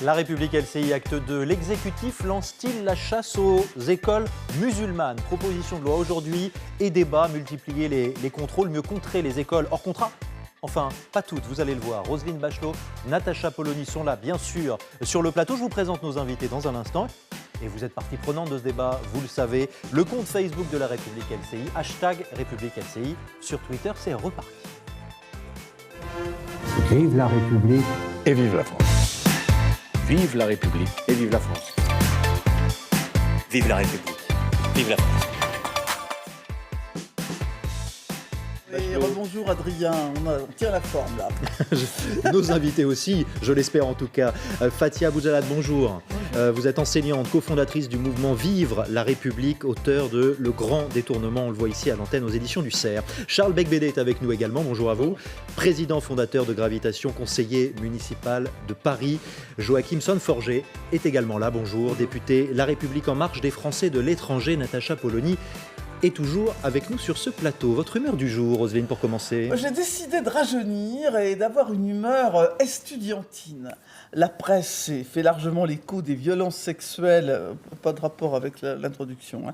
La République LCI, acte 2. L'exécutif lance-t-il la chasse aux écoles musulmanes? Proposition de loi aujourd'hui et débat, multiplier les contrôles, mieux contrer les écoles hors contrat. Enfin, pas toutes, vous allez le voir. Roselyne Bachelot, Natacha Polony sont là, bien sûr, sur le plateau. Je vous présente nos invités dans un instant. Et vous êtes partie prenante de ce débat, vous le savez. Le compte Facebook de la République LCI, hashtag République LCI. Sur Twitter, c'est reparti. Vive la République et vive la France. Vive la République et vive la France. Vive la République, vive la France. Et rebonjour Adrien, on tient la forme là. Nos invités aussi, je l'espère en tout cas. Fathia Boujalad, bonjour. Vous êtes enseignante, cofondatrice du mouvement Vivre la République, auteur de Le Grand Détournement, on le voit ici à l'antenne aux éditions du Cerf. Charles Becbédé est avec nous également, bonjour à vous. Président fondateur de Gravitation, conseiller municipal de Paris. Joachim Sonforger est également là, bonjour. Député La République En Marche des Français de l'étranger, Natacha Polony est toujours avec nous sur ce plateau. Votre humeur du jour, Roselyne, pour commencer? J'ai décidé de rajeunir et d'avoir une humeur estudiantine. La presse s'est fait largement l'écho des violences sexuelles, pas de rapport avec l'introduction,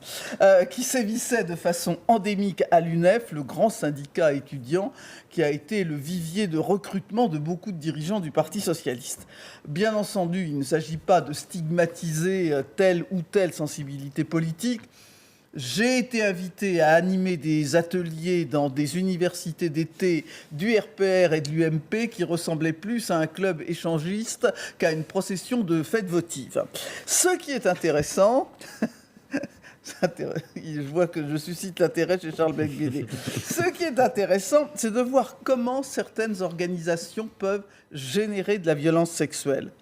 qui sévissaient de façon endémique à l'UNEF, le grand syndicat étudiant qui a été le vivier de recrutement de beaucoup de dirigeants du Parti socialiste. Bien entendu, il ne s'agit pas de stigmatiser telle ou telle sensibilité politique. J'ai été invité à animer des ateliers dans des universités d'été du RPR et de l'UMP qui ressemblaient plus à un club échangiste qu'à une procession de fêtes votives. Ce qui est intéressant... Je vois que je suscite l'intérêt chez Charles Becbédé. Ce qui est intéressant, c'est de voir comment certaines organisations peuvent générer de la violence sexuelle.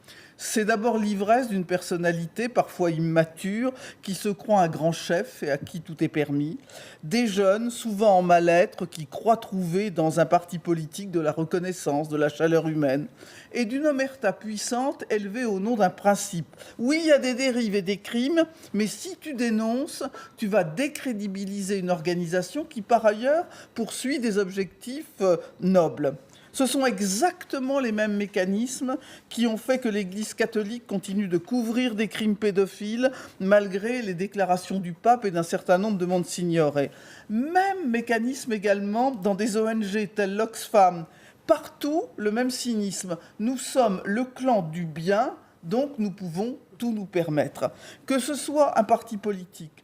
C'est d'abord l'ivresse d'une personnalité parfois immature qui se croit un grand chef et à qui tout est permis. Des jeunes, souvent en mal-être, qui croient trouver dans un parti politique de la reconnaissance, de la chaleur humaine. Et d'une omerta puissante élevée au nom d'un principe. Oui, il y a des dérives et des crimes, mais si tu dénonces, tu vas décrédibiliser une organisation qui, par ailleurs, poursuit des objectifs nobles. Ce sont exactement les mêmes mécanismes qui ont fait que l'Église catholique continue de couvrir des crimes pédophiles malgré les déclarations du pape et d'un certain nombre de monsignores. Même mécanisme également dans des ONG telles l'Oxfam. Partout, le même cynisme. Nous sommes le clan du bien, donc nous pouvons tout nous permettre. Que ce soit un parti politique,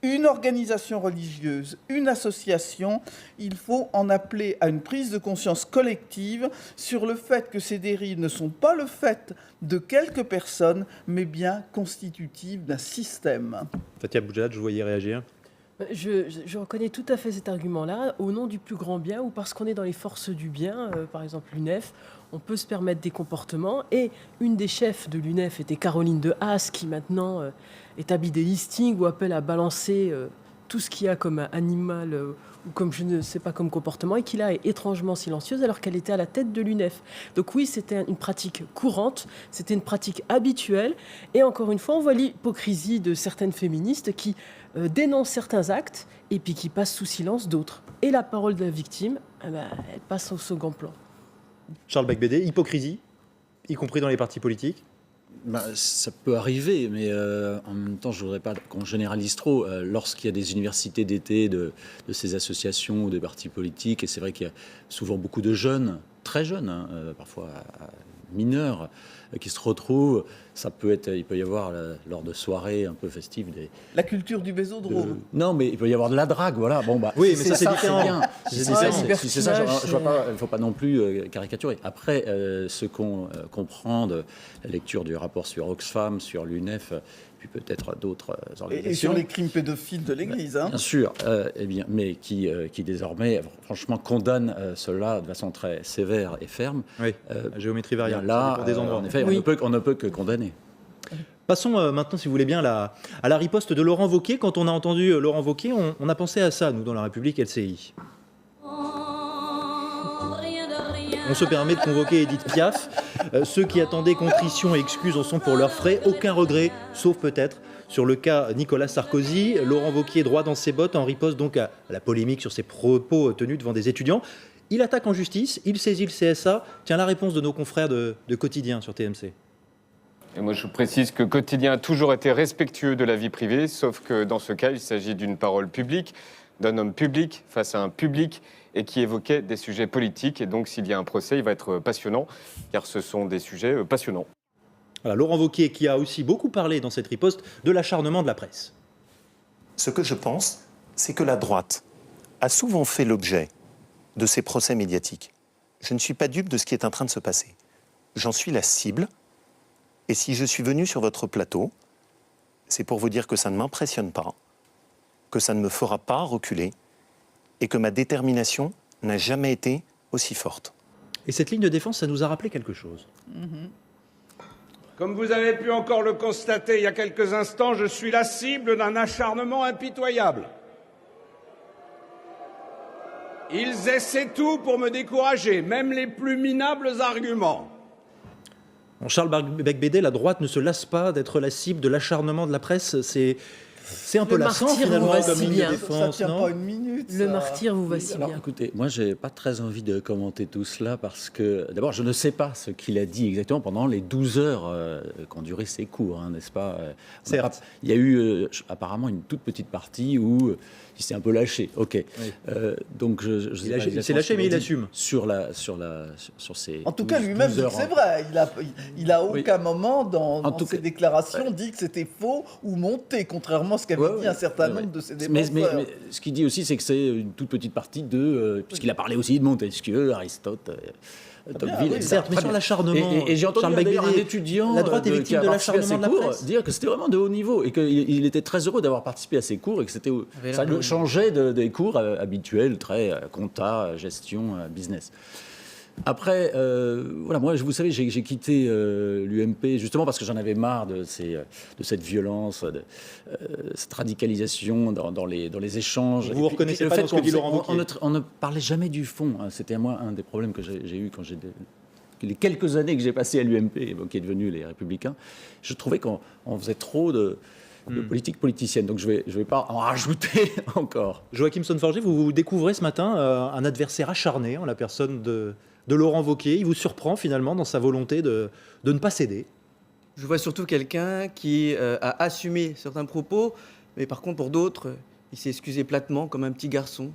une organisation religieuse, une association, il faut en appeler à une prise de conscience collective sur le fait que ces dérives ne sont pas le fait de quelques personnes, mais bien constitutives d'un système. Fathia Boujalad, je vous voyais réagir. Je reconnais tout à fait cet argument-là, au nom du plus grand bien ou parce qu'on est dans les forces du bien, par exemple l'UNEF, on peut se permettre des comportements. Et une des chefs de l'UNEF était Caroline de Haas, qui maintenant établit des listings ou appelle à balancer tout ce qu'il y a comme animal ou comme je ne sais pas comme comportement, et qui là est étrangement silencieuse alors qu'elle était à la tête de l'UNEF. Donc oui, c'était une pratique courante, c'était une pratique habituelle, et encore une fois, on voit l'hypocrisie de certaines féministes qui dénoncent certains actes et puis qui passent sous silence d'autres. Et la parole de la victime, elle passe au second plan. Charles Becbédé, hypocrisie, y compris dans les partis politiques? Ça peut arriver, mais en même temps, je ne voudrais pas qu'on généralise trop. Lorsqu'il y a des universités d'été de ces associations ou des partis politiques, et c'est vrai qu'il y a souvent beaucoup de jeunes, très jeunes, parfois mineurs, qui se retrouvent, il peut y avoir, lors de soirées un peu festives... La culture du bésodrome. Non, mais il peut y avoir de la drague, voilà. Bon, oui, mais ça, c'est différent. Si c'est ça, il ne faut pas non plus caricaturer. Après, ce qu'on comprend de la lecture du rapport sur Oxfam, sur l'UNEF, puis peut-être d'autres organisations... Et sur les crimes pédophiles de l'Église. Bien sûr, mais qui désormais, franchement, condamnent cela de façon très sévère et ferme. Oui, géométrie variable. Là, des endroits, en effet, oui. on ne peut que condamner. Passons maintenant, si vous voulez bien, à la riposte de Laurent Wauquiez. Quand on a entendu Laurent Wauquiez, on a pensé à ça, nous, dans la République LCI. On se permet de convoquer Edith Piaf. Ceux qui attendaient contrition et excuses en sont pour leurs frais. Aucun regret, sauf peut-être sur le cas Nicolas Sarkozy. Laurent Wauquiez droit dans ses bottes en riposte donc à la polémique sur ses propos tenus devant des étudiants. Il attaque en justice, il saisit le CSA. Tiens, la réponse de nos confrères de Quotidien sur TMC. Et moi, je précise que Quotidien a toujours été respectueux de la vie privée, sauf que dans ce cas, il s'agit d'une parole publique, d'un homme public face à un public et qui évoquait des sujets politiques. Et donc, s'il y a un procès, il va être passionnant, car ce sont des sujets passionnants. Voilà, Laurent Wauquiez qui a aussi beaucoup parlé dans cette riposte de l'acharnement de la presse. Ce que je pense, c'est que la droite a souvent fait l'objet de ces procès médiatiques. Je ne suis pas dupe de ce qui est en train de se passer. J'en suis la cible. Et si je suis venu sur votre plateau, c'est pour vous dire que ça ne m'impressionne pas, que ça ne me fera pas reculer et que ma détermination n'a jamais été aussi forte. Et cette ligne de défense, ça nous a rappelé quelque chose. Comme vous avez pu encore le constater il y a quelques instants, je suis la cible d'un acharnement impitoyable. Ils essaient tout pour me décourager, même les plus minables arguments. Bon, Charles Becbédé, la droite ne se lasse pas d'être la cible de l'acharnement de la presse. C'est un peu lassant finalement comme ligne de défense. Ça tient pas une minute. Le martyr vous va si Alors, bien. écoutez, moi, j'ai pas très envie de commenter tout cela parce que, d'abord, je ne sais pas ce qu'il a dit exactement pendant les 12 heures qu'ont duré ses cours, hein, n'est-ce pas Certes. Il y a eu apparemment une toute petite partie où il s'est un peu lâché. Ok. Oui. Donc, je sais pas Il s'est exactement lâché, ce qu'il mais a il dit assume. sur ces En tout cas, 12 lui-même dit heures, que c'est hein. vrai. Il a Oui. aucun moment dans tout ses cas, déclarations dit que c'était faux ou monté, contrairement à ce qu'avaient Ouais, dit un certain ouais. nombre de ses Mais défenseurs. ce qu'il dit aussi, c'est que c'est une toute petite partie de... puisqu'il a parlé aussi de Montesquieu, Aristote, Tocqueville, oui, etc. certes, mais Très sur bien. l'acharnement, Et j'ai entendu Charles d'ailleurs un Becbédé, étudiant la droite est qui victime a de participé à l'acharnement de la ses cours presse. dire que c'était vraiment de haut niveau et qu'il était très heureux d'avoir participé à ces cours et que ça le changeait des cours habituels, très compta, gestion, business. Après, voilà, moi, vous savez, j'ai quitté l'UMP justement parce que j'en avais marre de cette violence, de cette radicalisation dans les échanges. Vous vous reconnaissez le pas fait dans ce que dit Laurent Wauquiez. on ne parlait jamais du fond. Hein. C'était moi un des problèmes que j'ai eu quand les quelques années que j'ai passées à l'UMP, qui est devenu les Républicains. Je trouvais qu'on faisait trop de politique politicienne. Donc je vais pas en rajouter encore. Joachim Sonforger, vous découvrez ce matin un adversaire acharné en la personne de Laurent Wauquiez. Il vous surprend finalement dans sa volonté de ne pas céder. Je vois surtout quelqu'un qui a assumé certains propos, mais par contre pour d'autres, il s'est excusé platement comme un petit garçon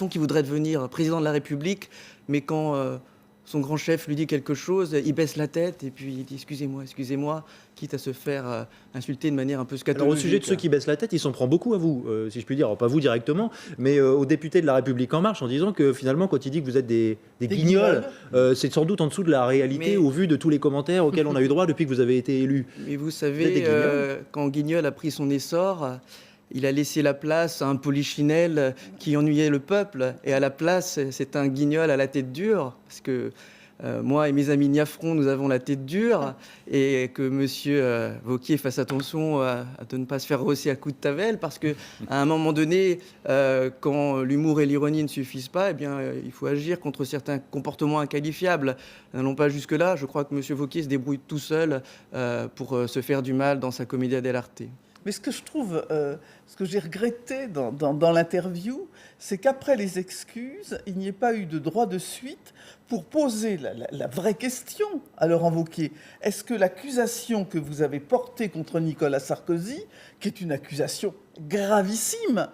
qui voudrait devenir président de la République, mais quand son grand chef lui dit quelque chose, il baisse la tête et puis il dit excusez-moi, quitte à se faire insulter de manière un peu scatologique. Alors au sujet de ceux qui baissent la tête, il s'en prend beaucoup à vous, si je puis dire, alors, pas vous directement, mais aux députés de La République En Marche, en disant que finalement, quand il dit que vous êtes des guignols, c'est sans doute en dessous de la réalité, Mais- au vu de tous les commentaires auxquels on a eu droit depuis que vous avez été élu. Mais vous Vous êtes des savez, guignols. quand Guignol a pris son essor, il a laissé la place à un polichinelle qui ennuyait le peuple. Et à la place, c'est un Guignol à la tête dure. Parce que moi et mes amis Niafron, nous avons la tête dure. Et que monsieur Wauquiez fasse attention de ne pas se faire rosser à coups de tavel. Parce qu'à un moment donné, quand l'humour et l'ironie ne suffisent pas, eh bien, il faut agir contre certains comportements inqualifiables. N'allons pas jusque-là. Je crois que monsieur Wauquiez se débrouille tout seul pour se faire du mal dans sa commedia dell'arte. Mais ce que je trouve, ce que j'ai regretté dans l'interview, c'est qu'après les excuses, il n'y ait pas eu de droit de suite pour poser la vraie question à Laurent Wauquiez. Est-ce que l'accusation que vous avez portée contre Nicolas Sarkozy, qui est une accusation gravissime,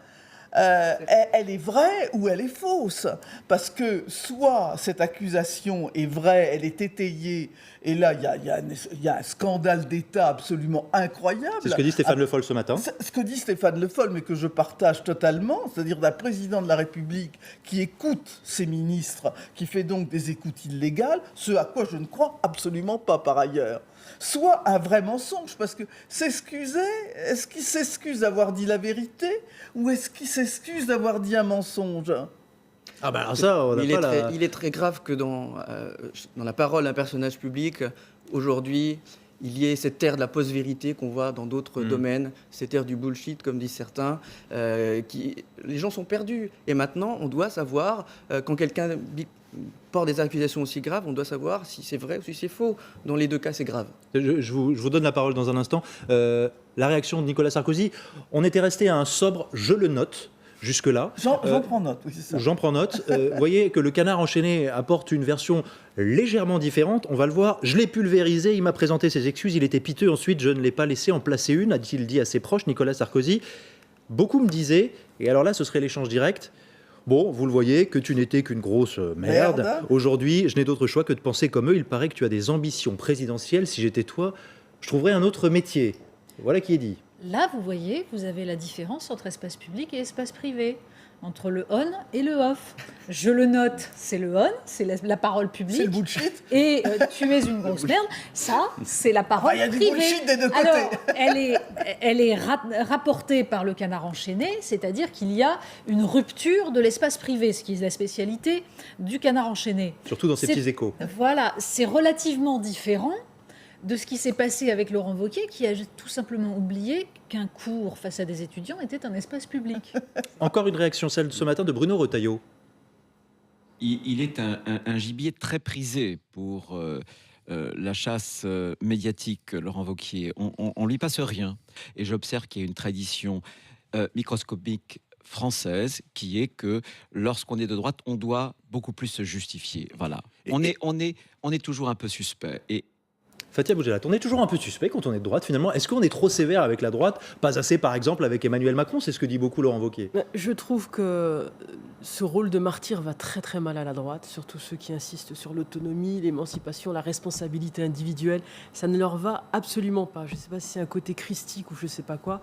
elle est vraie ou elle est fausse? Parce que soit cette accusation est vraie, elle est étayée, et là, il y a un scandale d'État absolument incroyable. C'est ce que dit Stéphane Le Foll ce matin. Ce que dit Stéphane Le Foll, mais que je partage totalement, c'est-à-dire d'un président de la République qui écoute ses ministres, qui fait donc des écoutes illégales, ce à quoi je ne crois absolument pas par ailleurs. Soit un vrai mensonge, parce que s'excuser, est-ce qu'il s'excuse d'avoir dit la vérité ou est-ce qu'il s'excuse d'avoir dit un mensonge? Ah ben ça, on n'a Il pas la... est très grave que dans la parole d'un personnage public, aujourd'hui, il y ait cette ère de la post-vérité qu'on voit dans d'autres domaines, cette ère du bullshit, comme disent certains. Les gens sont perdus. Et maintenant, on doit savoir, quand quelqu'un porte des accusations aussi graves, on doit savoir si c'est vrai ou si c'est faux. Dans les deux cas, c'est grave. Je vous donne la parole dans un instant. La réaction de Nicolas Sarkozy, on était resté à un sobre « je le note ». jusque-là. J'en prends note, oui, c'est ça. J'en prends note. Vous voyez que le canard enchaîné apporte une version légèrement différente. On va le voir. Je l'ai pulvérisé. Il m'a présenté ses excuses. Il était piteux. Ensuite, je ne l'ai pas laissé en placer une, a-t-il dit à ses proches, Nicolas Sarkozy. Beaucoup me disaient, et alors là, ce serait l'échange direct. Bon, vous le voyez, que tu n'étais qu'une grosse merde. Aujourd'hui, je n'ai d'autre choix que de penser comme eux. Il paraît que tu as des ambitions présidentielles. Si j'étais toi, je trouverais un autre métier. Voilà qui est dit. Là, vous voyez, vous avez la différence entre espace public et espace privé, entre le on et le off. Je le note, c'est le on, c'est la parole publique. C'est le bullshit. Et tu es une grosse merde, ça, c'est la parole privée. Il y a du bullshit des deux côtés. Alors, elle est rapportée par le canard enchaîné, c'est-à-dire qu'il y a une rupture de l'espace privé, ce qui est la spécialité du canard enchaîné. Surtout dans ces petits échos. Voilà, c'est relativement différent de ce qui s'est passé avec Laurent Wauquiez, qui a tout simplement oublié qu'un cours face à des étudiants était un espace public. Encore une réaction, celle de ce matin de Bruno Retailleau. Il est un gibier très prisé pour la chasse médiatique, Laurent Wauquiez. On lui passe rien. Et j'observe qu'il y a une tradition microscopique française qui est que lorsqu'on est de droite, on doit beaucoup plus se justifier. Voilà. On est toujours un peu suspect. Et Fathia Boujallat, on est toujours un peu suspect quand on est de droite finalement. Est-ce qu'on est trop sévère avec la droite? Pas assez par exemple avec Emmanuel Macron, c'est ce que dit beaucoup Laurent Wauquiez. Je trouve que ce rôle de martyr va très très mal à la droite, surtout ceux qui insistent sur l'autonomie, l'émancipation, la responsabilité individuelle. Ça ne leur va absolument pas. Je ne sais pas si c'est un côté christique ou je ne sais pas quoi.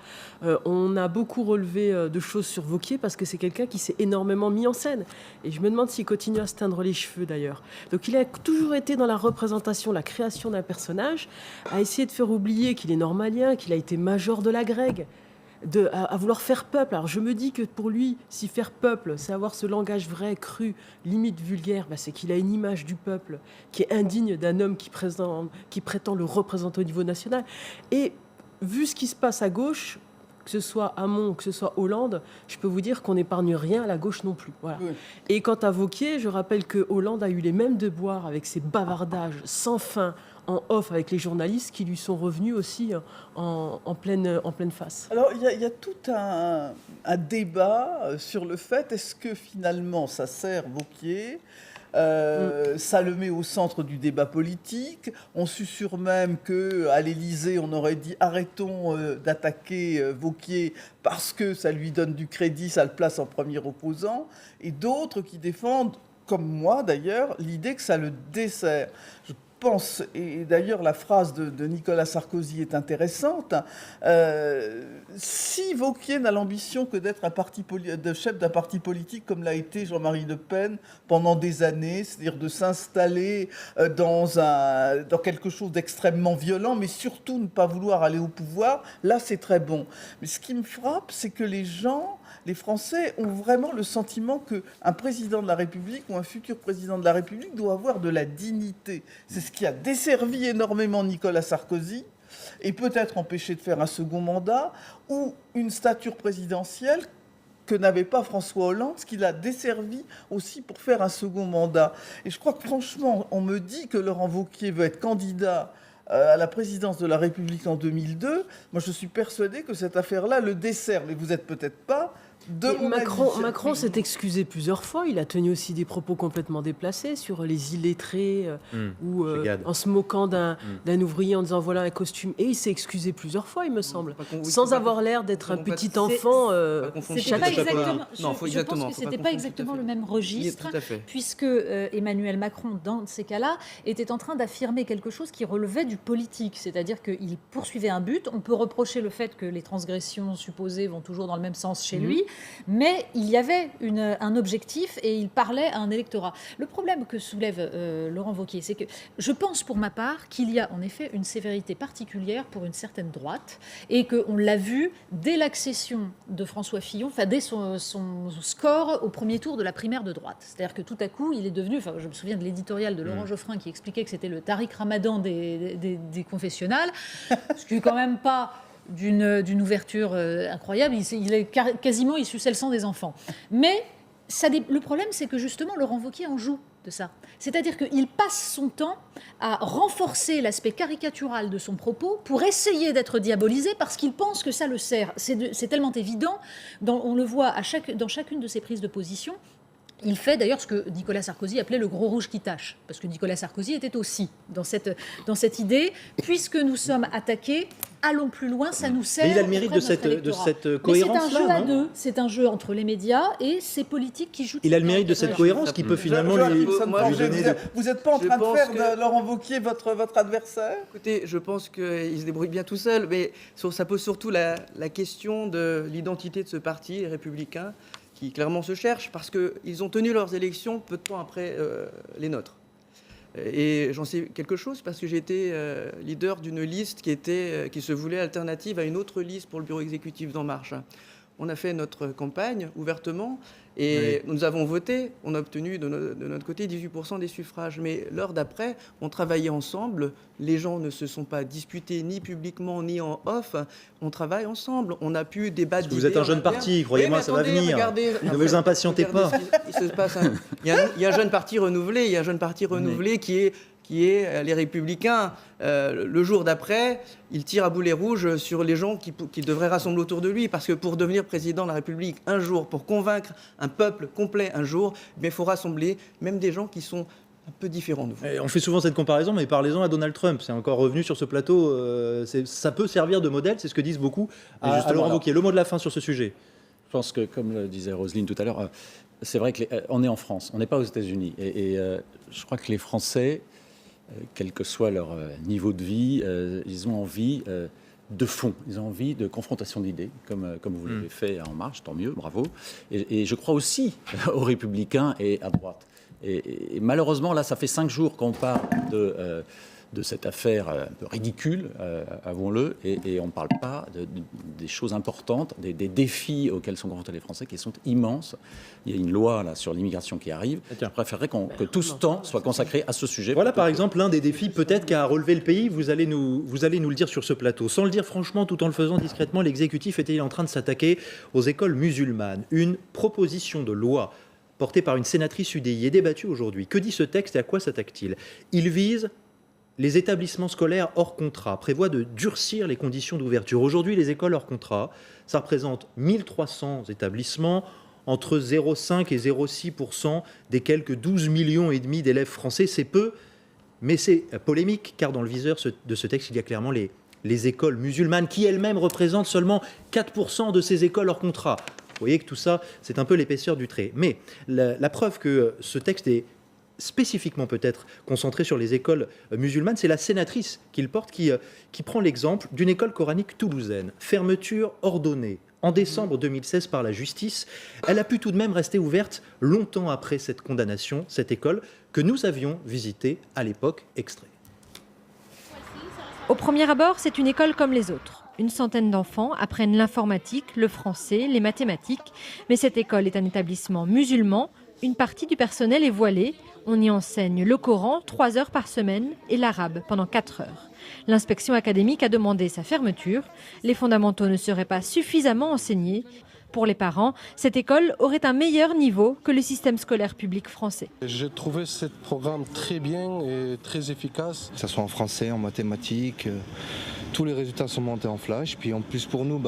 On a beaucoup relevé de choses sur Wauquiez parce que c'est quelqu'un qui s'est énormément mis en scène. Et je me demande s'il continue à se teindre les cheveux d'ailleurs. Donc il a toujours été dans la représentation, la création d'un personnage, à essayer de faire oublier qu'il est normalien, qu'il a été major de la Grègue, à vouloir faire peuple. Alors je me dis que pour lui, si faire peuple, c'est avoir ce langage vrai, cru, limite vulgaire, c'est qu'il a une image du peuple qui est indigne d'un homme qui prétend le représenter au niveau national. Et vu ce qui se passe à gauche, que ce soit Hamon, que ce soit Hollande, je peux vous dire qu'on n'épargne rien à la gauche non plus. Voilà. Oui. Et quant à Wauquiez, je rappelle que Hollande a eu les mêmes devoirs avec ses bavardages sans fin en off avec les journalistes qui lui sont revenus aussi en pleine face. Alors, il y a tout un débat sur le fait, est-ce que finalement ça sert Wauquiez ? Ça le met au centre du débat politique. On susurre même qu'à l'Élysée, on aurait dit arrêtons d'attaquer Wauquiez parce que ça lui donne du crédit, ça le place en premier opposant. Et d'autres qui défendent, comme moi d'ailleurs, l'idée que ça le dessert. Je pense, et d'ailleurs la phrase de Nicolas Sarkozy est intéressante, si Wauquiez n'a l'ambition que d'être de chef d'un parti politique comme l'a été Jean-Marie Le Pen pendant des années, c'est-à-dire de s'installer dans quelque chose d'extrêmement violent, mais surtout ne pas vouloir aller au pouvoir, là c'est très bon. Mais ce qui me frappe, c'est que les Français ont vraiment le sentiment qu'un président de la République ou un futur président de la République doit avoir de la dignité. C'est ce qui a desservi énormément Nicolas Sarkozy et peut-être empêché de faire un second mandat ou une stature présidentielle que n'avait pas François Hollande, ce qui l'a desservi aussi pour faire un second mandat. Et je crois que franchement, on me dit que Laurent Wauquiez veut être candidat à la présidence de la République en 2002. Moi, je suis persuadé que cette affaire-là le dessert, mais vous n'êtes peut-être pas de mon avis. Macron s'est excusé plusieurs fois. Il a tenu aussi des propos complètement déplacés sur les illettrés ou en se moquant d'un ouvrier en disant voilà un costume. Et il s'est excusé plusieurs fois, il me semble, sans avoir l'air d'être un petit enfant. C'était pas exactement. Je pense que c'était pas exactement le même registre, puisque Emmanuel Macron, dans ces cas-là, était en train d'affirmer quelque chose qui relevait du politique, c'est-à-dire qu'il poursuivait un but. On peut reprocher le fait que les transgressions supposées vont toujours dans le même sens chez lui. Mais il y avait un objectif et il parlait à un électorat. Le problème que soulève Laurent Wauquiez, c'est que je pense pour ma part qu'il y a en effet une sévérité particulière pour une certaine droite et qu'on l'a vu dès l'accession de François Fillon, dès son score au premier tour de la primaire de droite. C'est-à-dire que tout à coup, il est devenu, je me souviens de l'éditorial de Laurent Geoffrin qui expliquait que c'était le Tariq Ramadan des confessionnals, ce qui n'est quand même pas d'une ouverture incroyable. Il est quasiment, il suçait le sang des enfants. Mais le problème, c'est que justement, Laurent Wauquiez en joue de ça. C'est-à-dire qu'il passe son temps à renforcer l'aspect caricatural de son propos pour essayer d'être diabolisé parce qu'il pense que ça le sert. C'est tellement évident, on le voit dans chacune de ses prises de position. Il fait d'ailleurs ce que Nicolas Sarkozy appelait le gros rouge qui tâche, parce que Nicolas Sarkozy était aussi dans cette idée, puisque nous sommes attaqués, allons plus loin, ça nous sert. Mais il a le mérite de cette cohérence-là, non ? C'est un jeu entre les médias et ces politiques qui jouent. Il a le mérite de cette cohérence qui peut finalement lui donner... Vous n'êtes pas en train de faire de Laurent Wauquiez votre adversaire ? Écoutez, je pense qu'il se débrouille bien tout seul, mais ça pose surtout la question de l'identité de ce parti, les Républicains, qui clairement se cherchent, parce qu'ils ont tenu leurs élections peu de temps après les nôtres. Et j'en sais quelque chose parce que j'étais leader d'une liste qui se voulait alternative à une autre liste pour le bureau exécutif d'En Marche. On a fait notre campagne ouvertement et nous avons voté. On a obtenu de notre côté 18% des suffrages. Mais l'heure d'après, on travaillait ensemble. Les gens ne se sont pas disputés ni publiquement ni en off. On travaille ensemble. On a pu débattre. Vous êtes un jeune parti, croyez-moi, ça va venir. Regardez, ne vous impatientez pas. Il y a un jeune parti renouvelé. Il y a un jeune parti renouvelé qui est les Républicains. Le jour d'après, il tire à boulet rouge sur les gens qui devraient rassembler autour de lui. Parce que pour devenir président de la République un jour, pour convaincre un peuple complet un jour, il faut rassembler même des gens qui sont un peu différents de vous. On fait souvent cette comparaison, mais parlez-en à Donald Trump. C'est encore revenu sur ce plateau. Ça peut servir de modèle, c'est ce que disent beaucoup. À Laurent Wauquiez, le mot de la fin sur ce sujet. Je pense que, comme le disait Roselyne tout à l'heure, c'est vrai qu'on est en France, on n'est pas aux États-Unis. Et je crois que les Français, quel que soit leur niveau de vie, ils ont envie de fond, ils ont envie de confrontation d'idées, comme vous l'avez fait En Marche, tant mieux, bravo. Et je crois aussi aux Républicains et à droite. Et malheureusement, là, ça fait 5 jours qu'on parle de cette affaire un peu ridicule, avouons-le, et on ne parle pas des choses importantes, des défis auxquels sont confrontés les Français, qui sont immenses. Il y a une loi là, sur l'immigration qui arrive. Je préférerais que tout ce temps soit consacré à ce sujet. Voilà par exemple l'un des défis peut-être qu'a relevé le pays. Vous allez nous le dire sur ce plateau. Sans le dire franchement, tout en le faisant discrètement, l'exécutif était-il en train de s'attaquer aux écoles musulmanes ? Une proposition de loi portée par une sénatrice UDI est débattue aujourd'hui. Que dit ce texte et à quoi s'attaque-t-il ? Il vise les établissements scolaires hors contrat, prévoit de durcir les conditions d'ouverture. Aujourd'hui, les écoles hors contrat, ça représente 1300 établissements, entre 0,5 et 0,6% des quelques 12,5 millions d'élèves français. C'est peu, mais c'est polémique, car dans le viseur de ce texte, il y a clairement les écoles musulmanes, qui elles-mêmes représentent seulement 4% de ces écoles hors contrat. Vous voyez que tout ça, c'est un peu l'épaisseur du trait. Mais la preuve que ce texte est spécifiquement peut-être concentré sur les écoles musulmanes, c'est la sénatrice qu'il porte qui prend l'exemple d'une école coranique toulousaine. Fermeture ordonnée en décembre 2016 par la justice. Elle a pu tout de même rester ouverte longtemps après cette condamnation, cette école que nous avions visitée à l'époque. Extrait. Au premier abord, c'est une école comme les autres. Une centaine d'enfants apprennent l'informatique, le français, les mathématiques. Mais cette école est un établissement musulman. Une partie du personnel est voilée. On y enseigne le Coran 3 heures par semaine et l'arabe pendant 4 heures. L'inspection académique a demandé sa fermeture. Les fondamentaux ne seraient pas suffisamment enseignés. Pour les parents, cette école aurait un meilleur niveau que le système scolaire public français. J'ai trouvé ce programme très bien et très efficace. Que ce soit en français, en mathématiques, tous les résultats sont montés en flash. Puis en plus pour nous,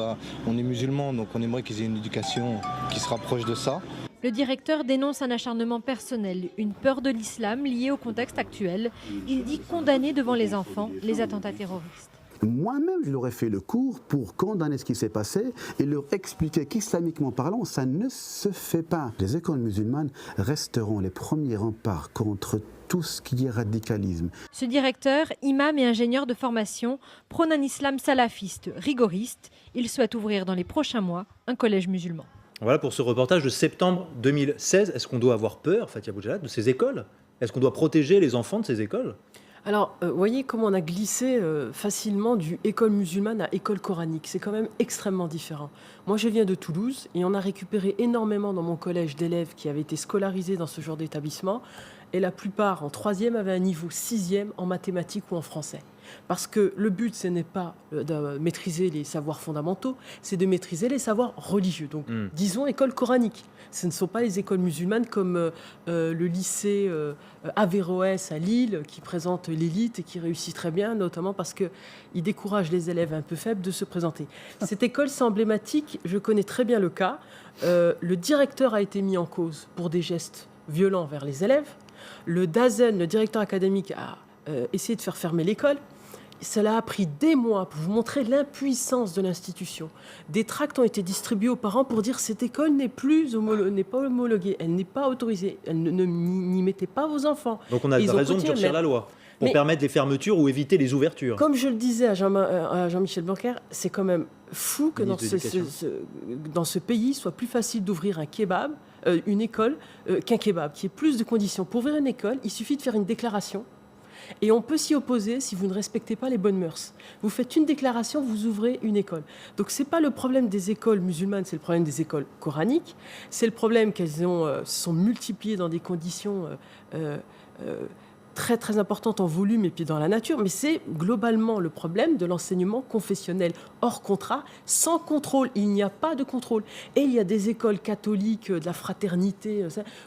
on est musulmans, donc on aimerait qu'ils aient une éducation qui se rapproche de ça. Le directeur dénonce un acharnement personnel, une peur de l'islam liée au contexte actuel. Il dit condamner devant les enfants les attentats terroristes. Moi-même, je leur ai fait le cours pour condamner ce qui s'est passé et leur expliquer qu'islamiquement parlant, ça ne se fait pas. Les écoles musulmanes resteront les premiers remparts contre tout ce qui est radicalisme. Ce directeur, imam et ingénieur de formation, prône un islam salafiste, rigoriste. Il souhaite ouvrir dans les prochains mois un collège musulman. Voilà pour ce reportage de septembre 2016. Est-ce qu'on doit avoir peur, Fathia Boujalad, de ces écoles ? Est-ce qu'on doit protéger les enfants de ces écoles ? Alors, voyez comment on a glissé facilement du école musulmane à école coranique. C'est quand même extrêmement différent. Moi, je viens de Toulouse et on a récupéré énormément dans mon collège d'élèves qui avaient été scolarisés dans ce genre d'établissement. Et la plupart, en 3e, avaient un niveau 6e en mathématiques ou en français. Parce que le but, ce n'est pas de maîtriser les savoirs fondamentaux, c'est de maîtriser les savoirs religieux. Donc, disons école coranique. Ce ne sont pas les écoles musulmanes comme le lycée Averroès à Lille, qui présente l'élite et qui réussit très bien, notamment parce qu'il décourage les élèves un peu faibles de se présenter. Cette école, c'est emblématique, je connais très bien le cas. Le directeur a été mis en cause pour des gestes violents vers les élèves. Le DAZEN, le directeur académique, a essayé de faire fermer l'école. Cela a pris des mois pour vous montrer l'impuissance de l'institution. Des tracts ont été distribués aux parents pour dire cette école n'est pas homologuée, elle n'est pas autorisée, n'y mettez pas vos enfants. Donc on a raison de durcir la loi pour permettre des fermetures ou éviter les ouvertures. Comme je le disais à Jean-Michel Blanquer, c'est quand même fou que dans ce pays, il soit plus facile d'ouvrir un kebab, une école, qu'un kebab, qu'il y ait plus de conditions. Pour ouvrir une école, il suffit de faire une déclaration. Et on peut s'y opposer si vous ne respectez pas les bonnes mœurs. Vous faites une déclaration, vous ouvrez une école. Donc ce n'est pas le problème des écoles musulmanes, c'est le problème des écoles coraniques. C'est le problème qu'elles se sont multipliées dans des conditions très très importante en volume et puis dans la nature, mais c'est globalement le problème de l'enseignement confessionnel hors contrat, sans contrôle. Il n'y a pas de contrôle. Et il y a des écoles catholiques de la fraternité,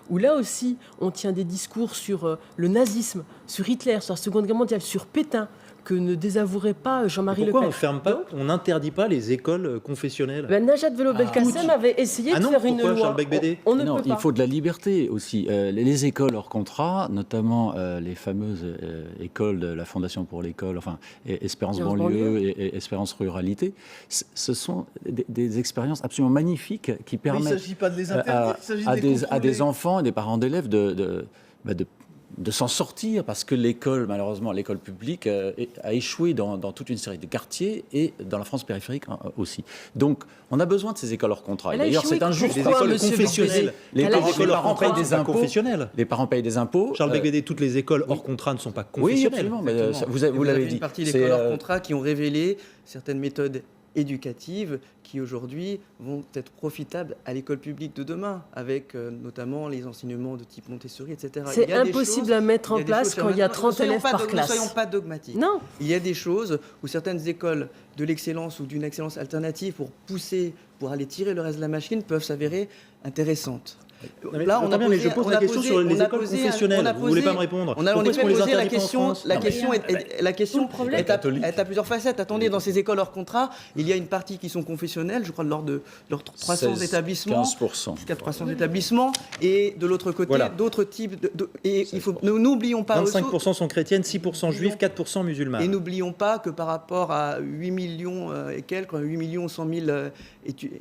où là aussi on tient des discours sur le nazisme, sur Hitler, sur la Seconde Guerre mondiale, sur Pétain, que ne désavouerait pas Jean-Marie Le Pen. Pourquoi on n'interdit pas les écoles confessionnelles? Najat Vallaud-Belkacem avait essayé de faire une loi. Charles Becbédé on ne peut pas. Il faut de la liberté aussi. Les écoles hors contrat, notamment les fameuses écoles de la Fondation pour l'école, enfin Espérance banlieue et Espérance ruralité, ce sont des expériences absolument magnifiques qui permettent il ne s'agit pas de les interdire, à des enfants et des parents d'élèves de s'en sortir, parce que l'école, malheureusement, l'école publique a échoué dans toute une série de quartiers et dans la France périphérique aussi. Donc, on a besoin de ces écoles hors contrat. D'ailleurs, c'est injuste. Les écoles confessionnelles. Les parents payent des impôts. Les parents payent des impôts. Charles Becbédé, toutes les écoles hors contrat ne sont pas confessionnelles. Oui, absolument. Vous l'avez dit. Une partie des écoles hors contrat qui ont révélé certaines méthodes éducatives qui aujourd'hui vont être profitables à l'école publique de demain, avec notamment les enseignements de type Montessori, etc. C'est impossible à mettre en place quand il y a 30 élèves par classe. Ne soyons pas dogmatiques. Non. Il y a des choses où certaines écoles de l'excellence ou d'une excellence alternative pour aller tirer le reste de la machine peuvent s'avérer intéressantes. Là, je pose la question sur les écoles confessionnelles. Vous ne voulez pas me répondre. On a posé la question. La question est à plusieurs facettes. Attendez, dans ces écoles hors contrat, il y a une partie qui sont confessionnelles, je crois de l'ordre de 300 établissements. 15%. Jusqu'à 300 établissements. Et de l'autre côté, d'autres types et n'oublions pas. 25% sont chrétiennes, 6% juifs, 4% musulmanes. Et n'oublions pas que par rapport à 8 millions et quelques, 8 millions 100 000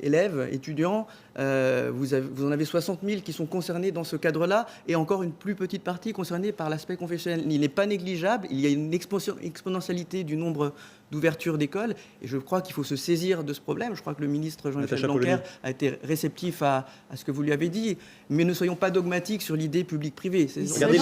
élèves, étudiants, vous en avez 60 000 qui sont concernés dans ce cadre-là, et encore une plus petite partie concernée par l'aspect confessionnel. Il n'est pas négligeable, il y a une exponentialité du nombre d'ouverture d'écoles, et je crois qu'il faut se saisir de ce problème. Je crois que le ministre Jean-Michel Blanquer a été réceptif à ce que vous lui avez dit, mais ne soyons pas dogmatiques sur l'idée publique-privée. Regardez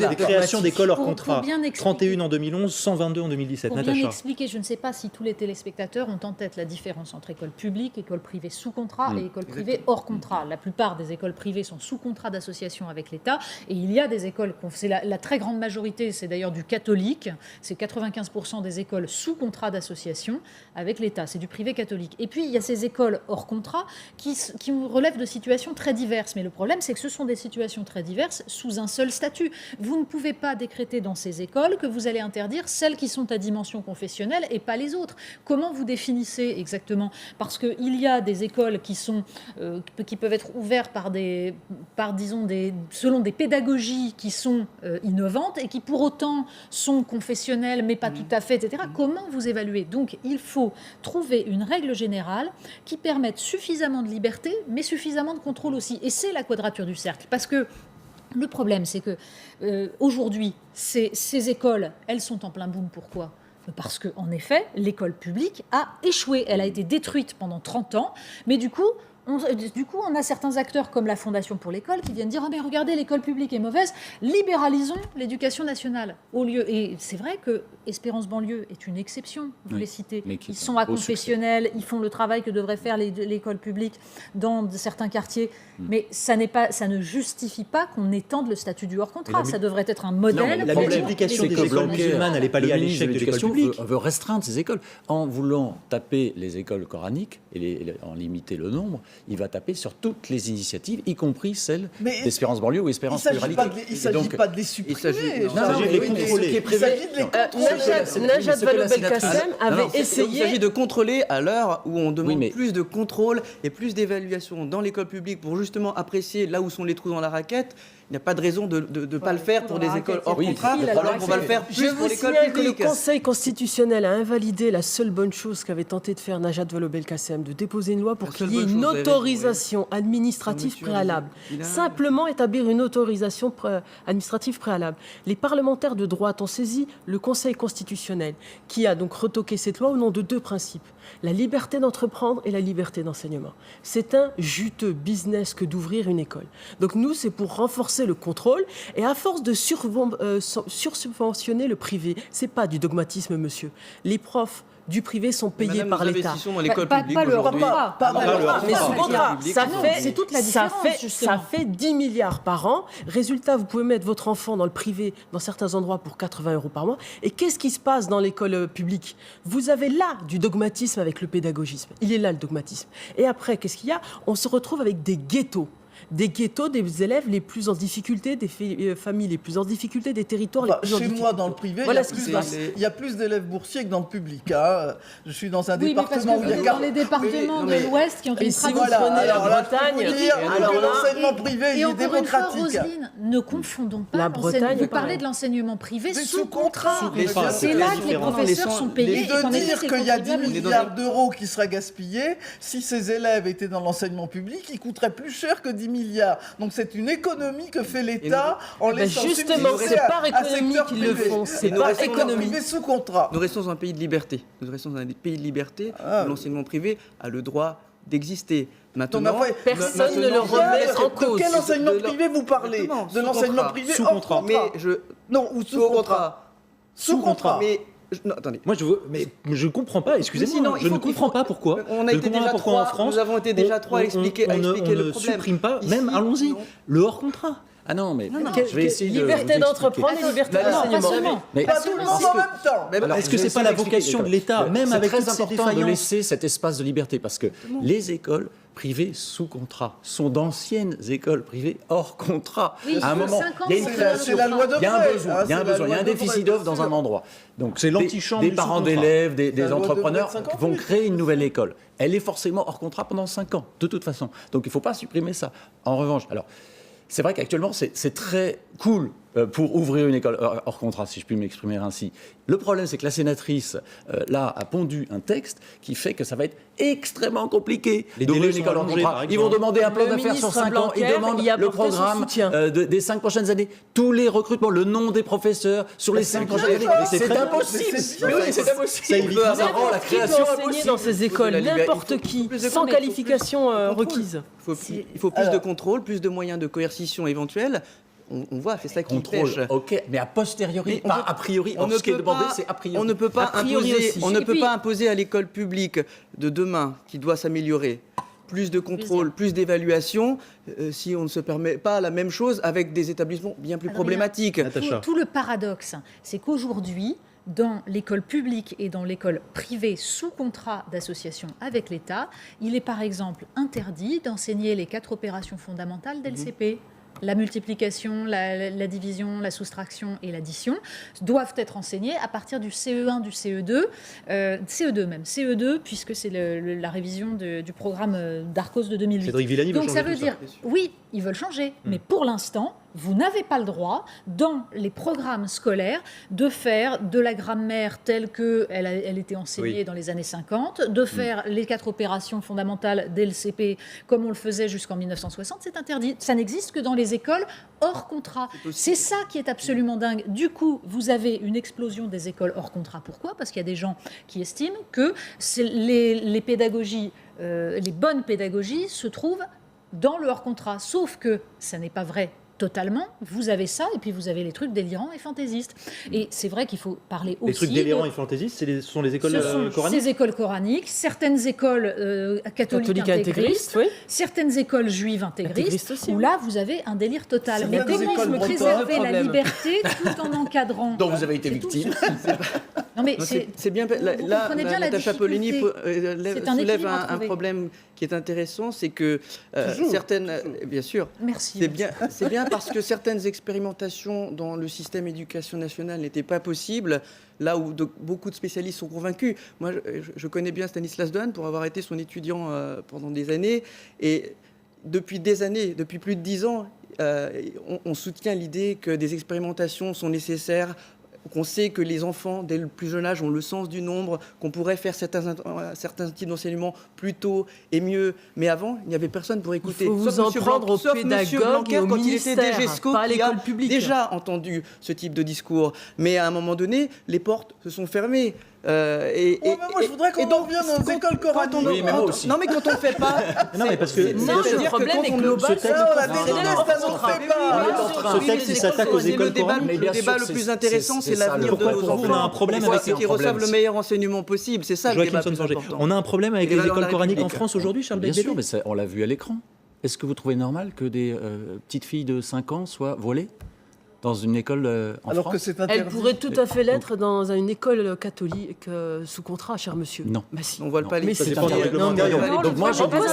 les créations d'écoles hors contrat, 31 en 2011, 122 en 2017. Pour bien expliquer, je ne sais pas si tous les téléspectateurs ont en tête la différence entre école publique, école privée sous contrat et école privée hors contrat. La plupart des écoles privées sont sous contrat d'association avec l'État, et il y a des écoles, c'est la très grande majorité, c'est d'ailleurs du catholique, c'est 95% des écoles sous contrat d'association avec l'État, c'est du privé catholique. Et puis il y a ces écoles hors contrat qui relèvent de situations très diverses, mais le problème c'est que ce sont des situations très diverses sous un seul statut. Vous ne pouvez pas décréter dans ces écoles que vous allez interdire celles qui sont à dimension confessionnelle et pas les autres. Comment vous définissez exactement? Parce qu'il y a des écoles qui peuvent être ouvertes selon des pédagogies qui sont innovantes et qui pour autant sont confessionnelles mais pas tout à fait, etc. Comment vous évaluez? Donc il faut trouver une règle générale qui permette suffisamment de liberté mais suffisamment de contrôle aussi. Et c'est la quadrature du cercle. Parce que le problème, c'est que aujourd'hui, ces écoles, elles sont en plein boom. Pourquoi ? Parce qu'en effet, l'école publique a échoué. Elle a été détruite pendant 30 ans, mais du coup, Du coup, on a certains acteurs comme la Fondation pour l'école qui viennent dire mais regardez, l'école publique est mauvaise, libéralisons l'éducation nationale. Et c'est vrai que Espérance banlieue est une exception, vous les citez. Ils sont aconfessionnels, ils font le travail que devrait faire l'école publique dans certains quartiers, mais ça ne justifie pas qu'on étende le statut du hors contrat. Ça devrait être un modèle. La multiplication des écoles musulmanes, elle n'est pas liée à l'échec de l'éducation publique. Veut restreindre ces écoles en voulant taper les écoles coraniques et en limiter le nombre. Il va taper sur toutes les initiatives, y compris celles d'Espérance banlieue ou Espérance pluralité. Il ne s'agit pas de les supprimer. Il s'agit de les contrôler. Najat Vallaud-Belkacem avait essayé... Il s'agit de contrôler à l'heure où on demande plus de contrôle et plus d'évaluation dans l'école publique pour justement apprécier là où sont les trous dans la raquette. Il n'y a pas de raison de ne pas le faire pour des écoles hors contrat, alors qu'on va le faire plus pour l'école publique. Le Conseil constitutionnel a invalidé la seule bonne chose qu'avait tenté de faire Najat Vallaud-Belkacem, de déposer une loi pour qu'il y ait une autorisation administrative préalable. Simplement établir une autorisation administrative préalable. Les parlementaires de droite ont saisi le Conseil constitutionnel, qui a donc retoqué cette loi au nom de 2 principes. La liberté d'entreprendre et la liberté d'enseignement. C'est un juteux business que d'ouvrir une école. Donc nous, c'est pour renforcer le contrôle et à force de sursubventionner le privé, c'est pas du dogmatisme, monsieur. Les profs du privé sont payés par l'État. Pas le hors contrat. Mais sous contrat. C'est toute la différence, ça fait 10 milliards par an. Résultat, vous pouvez mettre votre enfant dans le privé, dans certains endroits, pour 80 € par mois. Et qu'est-ce qui se passe dans l'école publique? Vous avez là du dogmatisme avec le pédagogisme. Il est là le dogmatisme. Et après, qu'est-ce qu'il y a? On se retrouve avec des ghettos. Des ghettos, des élèves les plus en difficulté, des familles les plus en difficulté, des territoires les plus en difficulté. Chez moi, dans le privé, voilà il y a plus d'élèves boursiers que dans le public. Hein. Je suis dans un département où il y a... Dans les départements de l'Ouest qui ont une tradition... prenez la Bretagne... l'enseignement privé, il est démocratique. Roselyne, ne confondons pas l'enseignement. Vous parlez de l'enseignement privé sous contrat. C'est là que les professeurs sont payés. Et de dire qu'il y a 10 milliards d'euros qui seraient gaspillés, si ces élèves étaient dans l'enseignement public, ils coûteraient plus cher que 10 milliards. Donc c'est une économie que fait l'État en laissant justement, c'est par économie qu'ils le font. C'est par économie sous contrat. Nous restons dans un pays de liberté. Nous restons dans un pays de liberté où l'enseignement privé a le droit d'exister. Maintenant, personne ne le remet en cause. De quel enseignement privé vous parlez? De l'enseignement privé sous contrat. Non, ou sous contrat. Sous contrat. Mais non, attendez. Moi, je ne comprends pas, excusez-moi, je ne comprends pas pourquoi. On a été déjà 3 en France. Nous avons été déjà 3 à expliquer le problème. On ne supprime pas, même, allons-y, le hors-contrat. Ah non, mais je vais essayer liberté d'entreprendre et liberté d'enseignement. Pas tout le monde en même temps. Est-ce que c'est pas la vocation de l'État, même avec toutes ces défaillances? C'est très important de laisser cet espace de liberté parce que les écoles privées sous contrat sont d'anciennes écoles privées hors contrat. À un moment, il y a une création, il y a un besoin, il y a un déficit d'offre dans un endroit. Donc c'est l'antichambre des parents d'élèves, des entrepreneurs vont créer une nouvelle école. Elle est forcément hors contrat pendant 5 ans, de toute façon. Donc il ne faut pas supprimer ça. En revanche, alors c'est vrai qu'actuellement, c'est très cool pour ouvrir une école hors contrat, si je puis m'exprimer ainsi. Le problème, c'est que la sénatrice, là, a pondu un texte qui fait que ça va être extrêmement compliqué d'ouvrir une école hors contrat. Ils vont demander un plan d'affaires sur 5 ans. Ils demandent le programme des 5 prochaines années. Tous les recrutements, le nom des professeurs sur les 5 prochaines années. C'est impossible. C'est impossible. La création enseigner dans ces écoles, n'importe qui, sans qualification requise. Il faut plus de contrôle, plus de moyens de coercition éventuels. On voit, c'est ça qui pêche. Ok, mais a posteriori, pas a priori. Ce qui est demandé, c'est a priori. On ne peut pas imposer à l'école publique de demain, qui doit s'améliorer, plus de contrôle, plus d'évaluation, si on ne se permet pas la même chose avec des établissements bien plus problématiques. Tout le paradoxe, c'est qu'aujourd'hui, dans l'école publique et dans l'école privée sous contrat d'association avec l'État, il est par exemple interdit d'enseigner les 4 opérations fondamentales d'LCP. La multiplication, la division, la soustraction et l'addition doivent être enseignées à partir du CE1, du CE2, CE2 même, CE2 puisque c'est la révision du programme d'Arcos de 2008. Cédric Villani veut changer. Donc ça veut dire, oui, ils veulent changer, mais pour l'instant, vous n'avez pas le droit, dans les programmes scolaires, de faire de la grammaire telle qu'elle était enseignée dans les années 50, de faire les 4 opérations fondamentales dès le CP, comme on le faisait jusqu'en 1960, c'est interdit. Ça n'existe que dans les écoles hors contrat. C'est ça qui est absolument dingue. Du coup, vous avez une explosion des écoles hors contrat. Pourquoi ? Parce qu'il y a des gens qui estiment que les pédagogies, les bonnes pédagogies se trouvent dans le hors contrat. Sauf que ça n'est pas vrai totalement. Vous avez ça, et puis vous avez les trucs délirants et fantaisistes. Et c'est vrai qu'il faut parler aussi... Les trucs délirants et fantaisistes, ce sont les écoles coraniques ? Ces écoles coraniques, certaines écoles catholiques intégristes, certaines écoles juives intégristes, où là, vous avez un délire total. Mais comment préserver la liberté tout en encadrant... dont vous avez été victime. Non, mais c'est bien. Là, Natacha Polony soulève un problème qui est intéressant, c'est que certaines... Bien sûr. Merci. C'est bien parce que certaines expérimentations dans le système éducation nationale n'étaient pas possibles, là où beaucoup de spécialistes sont convaincus. Moi, je connais bien Stanislas Dehaene pour avoir été son étudiant pendant des années. Et depuis des années, depuis plus de 10 ans, on soutient l'idée que des expérimentations sont nécessaires, qu'on sait que les enfants, dès le plus jeune âge, ont le sens du nombre, qu'on pourrait faire certains types d'enseignement plus tôt et mieux. Mais avant, il n'y avait personne pour écouter. Il faut vous en prendre aux pédagogues et au ministère, pas à l'école publique. Déjà entendu ce type de discours. Mais à un moment donné, les portes se sont fermées. Moi, je voudrais qu'on en revienne aux écoles coraniques. Oui, mais moi aussi. Non, mais quand on ne fait pas... Non, mais parce que... le problème est global. Ce texte, il s'attaque aux écoles coraniques. Le débat le plus intéressant, c'est l'avenir de nos enfants. On a un problème avec qui reçoivent le meilleur enseignement possible. C'est ça le débat plus important. On a un problème avec les écoles coraniques en France aujourd'hui, Charles Becbédé ? Bien sûr, mais on l'a vu à l'écran. Est-ce que vous trouvez normal que des petites filles de 5 ans soient volées dans une école en Alors France? que c'est interdit. Elle pourrait tout à fait l'être dans une école catholique sous contrat, cher monsieur. Non. Bah si. On ne voit pas les... Ça dépend du règlement intérieur. Donc moi, je ça dépend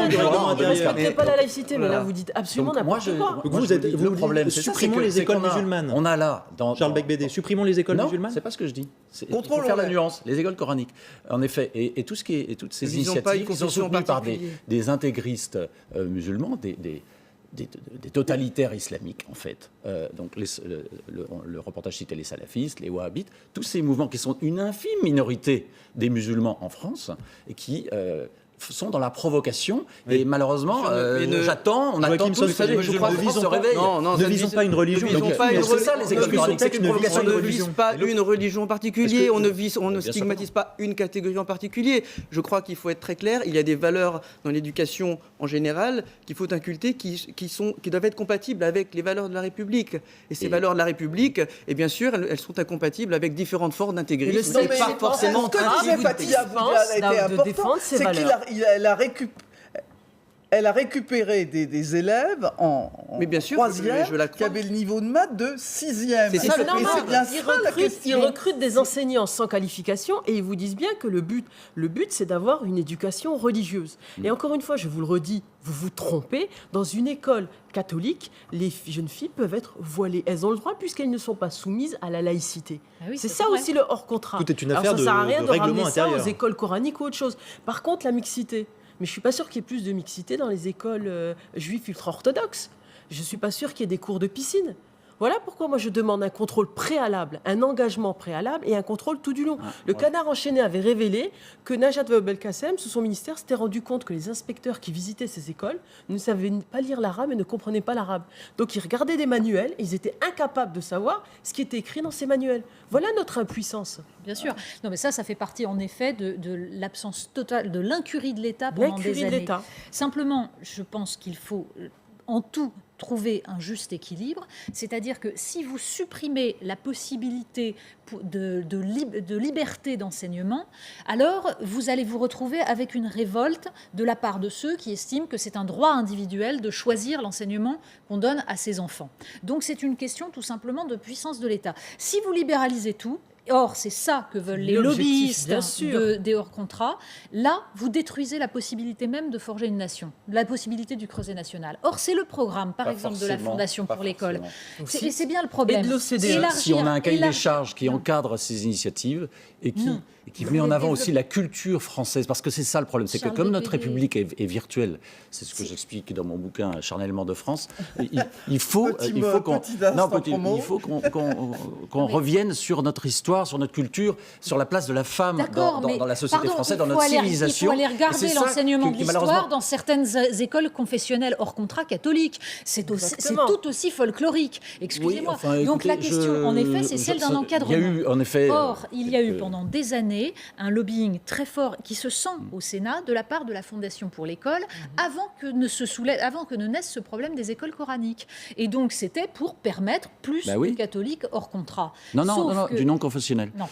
du règlement Vous ne respectez intérieur. pas la laïcité, mais là vous dites absolument n'importe quoi. Le problème, supprimons les écoles musulmanes. On a là, Charles Becbédé, supprimons les écoles non, musulmanes. c'est pas ce que je dis. Il faut faire la nuance. Les écoles coraniques, en effet, et tout ce qui est, et toutes ces initiatives qui sont soutenues par des intégristes musulmans, des totalitaires islamiques, en fait. Donc, le reportage citait les salafistes, les wahhabites, tous ces mouvements qui sont une infime minorité des musulmans en France et qui sont dans la provocation. Oui. Et malheureusement, on attend tous que les musulmans se réveillent. Ne visons pas une religion. C'est ça, les écoles coraniques. C'est une provocation. On ne vise pas une religion en particulier, on ne stigmatise pas une catégorie en particulier. Je crois qu'il faut être très clair. Il y a des valeurs dans l'éducation en général qu'il faut inculter qui doivent être compatibles avec les valeurs de la République. Et ces valeurs de la République, et bien sûr, elles sont incompatibles avec différentes formes d'intégrisme. Et pas forcément elle a récupéré des élèves en troisième qui avaient le niveau de maths de 6e. C'est ça, ils recrutent des enseignants sans qualification et ils vous disent bien que le but c'est d'avoir une éducation religieuse. Et encore une fois, je vous le redis, vous vous trompez. Dans une école catholique, les jeunes filles peuvent être voilées. Elles ont le droit puisqu'elles ne sont pas soumises à la laïcité. Ah oui, c'est ça vrai. Aussi le hors-contrat. Tout est une affaire ça sert à rien de règlement ramener intérieur. Ça aux écoles coraniques ou autre chose. Par contre, la mixité. Mais je ne suis pas sûre qu'il y ait plus de mixité dans les écoles juives ultra-orthodoxes. Je ne suis pas sûre qu'il y ait des cours de piscine. Voilà pourquoi moi je demande un contrôle préalable, un engagement préalable et un contrôle tout du long. Le Canard enchaîné avait révélé que Najat Vallaud-Belkacem, sous son ministère, s'était rendu compte que les inspecteurs qui visitaient ces écoles ne savaient pas lire l'arabe et ne comprenaient pas l'arabe. Donc ils regardaient des manuels et ils étaient incapables de savoir ce qui était écrit dans ces manuels. Voilà notre impuissance. Bien sûr. Non, mais ça fait partie en effet de l'absence totale, de l'incurie de l'État pendant des années. Simplement, je pense qu'il faut en tout trouver un juste équilibre, c'est-à-dire que si vous supprimez la possibilité de liberté d'enseignement, alors vous allez vous retrouver avec une révolte de la part de ceux qui estiment que c'est un droit individuel de choisir l'enseignement qu'on donne à ses enfants. Donc c'est une question tout simplement de puissance de l'État. Si vous libéralisez tout, Or, c'est ça que veulent les lobbyistes des hors-contrats. Là, vous détruisez la possibilité même de forger une nation, la possibilité du creuset national. Or, c'est le programme, par exemple, de la Fondation pour l'école. C'est bien le problème. Et de l'OCDE. Si on a un cahier des charges qui encadre ces initiatives et qui met en avant aussi la culture française, parce que c'est ça le problème, c'est que comme notre République est virtuelle, c'est ce que j'explique dans mon bouquin Charnellement de France, il faut qu'on revienne sur notre histoire, sur notre culture, sur la place de la femme dans la société française, dans notre civilisation. Il faut aller regarder l'enseignement de l'histoire dans certaines écoles confessionnelles hors contrat catholiques. C'est tout aussi folklorique. Excusez-moi. Donc la question, en effet, c'est celle d'un encadrement. Or, il y a eu pendant des années un lobbying très fort qui se sent au Sénat de la part de la Fondation pour l'école avant que ne naisse ce problème des écoles coraniques. Et donc c'était pour permettre plus de catholiques hors contrat. Non, du non-confessionnel. Non.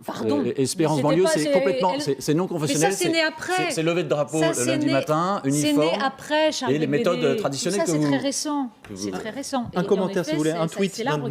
Pardon. Espérance banlieue, c'est complètement, c'est non-confessionnel. Mais ça, c'est né après. C'est lever de drapeau le lundi matin, uniforme. C'est né après, Charles et les méthodes traditionnelles. Ça, c'est très récent. C'est très récent. Un commentaire, si vous voulez, un tweet d'un de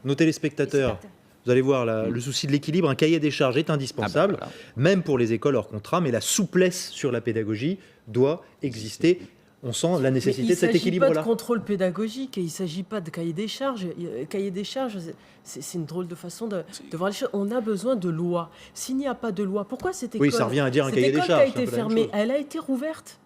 nos téléspectateurs. Vous allez voir, le souci de l'équilibre, un cahier des charges est indispensable, même pour les écoles hors contrat, mais la souplesse sur la pédagogie doit exister. On sent la nécessité de cet équilibre-là. Il ne s'agit pas de contrôle pédagogique et il ne s'agit pas de cahier des charges. Cahier des charges, c'est une drôle de façon de voir les choses. On a besoin de loi. S'il n'y a pas de loi, pourquoi cette école, ça revient à dire un cahier des charges, a été fermée, elle a été rouverte.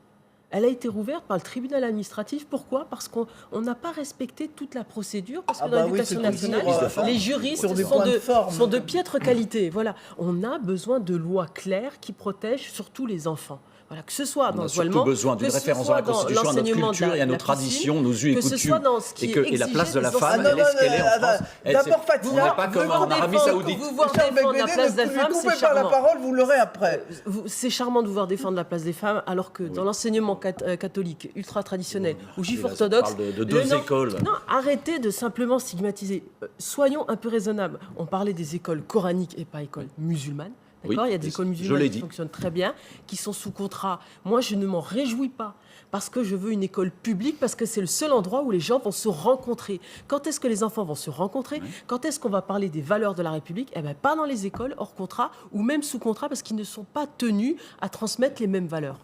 Elle a été rouverte par le tribunal administratif. Pourquoi ? Parce qu'on n'a pas respecté toute la procédure. Parce que dans l'éducation nationale, les juristes sont de piètre qualité. Voilà. On a besoin de lois claires qui protègent surtout les enfants. Voilà, que ce soit dans le voilement, surtout besoin d'une référence dans la Constitution à notre culture et à nos traditions, nos us et coutumes, et la place de la femme, elle est ce qu'elle est en France. D'abord, Fatia, on n'est pas comme en Arabie Saoudite. Vous voir défendre la place des femmes, c'est charmant. La parole, vous l'aurez après. C'est charmant de vous voir défendre la place des femmes, alors que dans l'enseignement catholique ultra traditionnel ou juif orthodoxe, on parle de deux écoles. Non, arrêtez de simplement stigmatiser. Soyons un peu raisonnables. On parlait des écoles coraniques et pas écoles musulmanes. Il y a des écoles musulmanes qui fonctionnent très bien, qui sont sous contrat. Moi, je ne m'en réjouis pas parce que je veux une école publique, parce que c'est le seul endroit où les gens vont se rencontrer. Quand est-ce que les enfants vont se rencontrer ? Quand est-ce qu'on va parler des valeurs de la République ? Eh bien, pas dans les écoles hors contrat ou même sous contrat parce qu'ils ne sont pas tenus à transmettre les mêmes valeurs.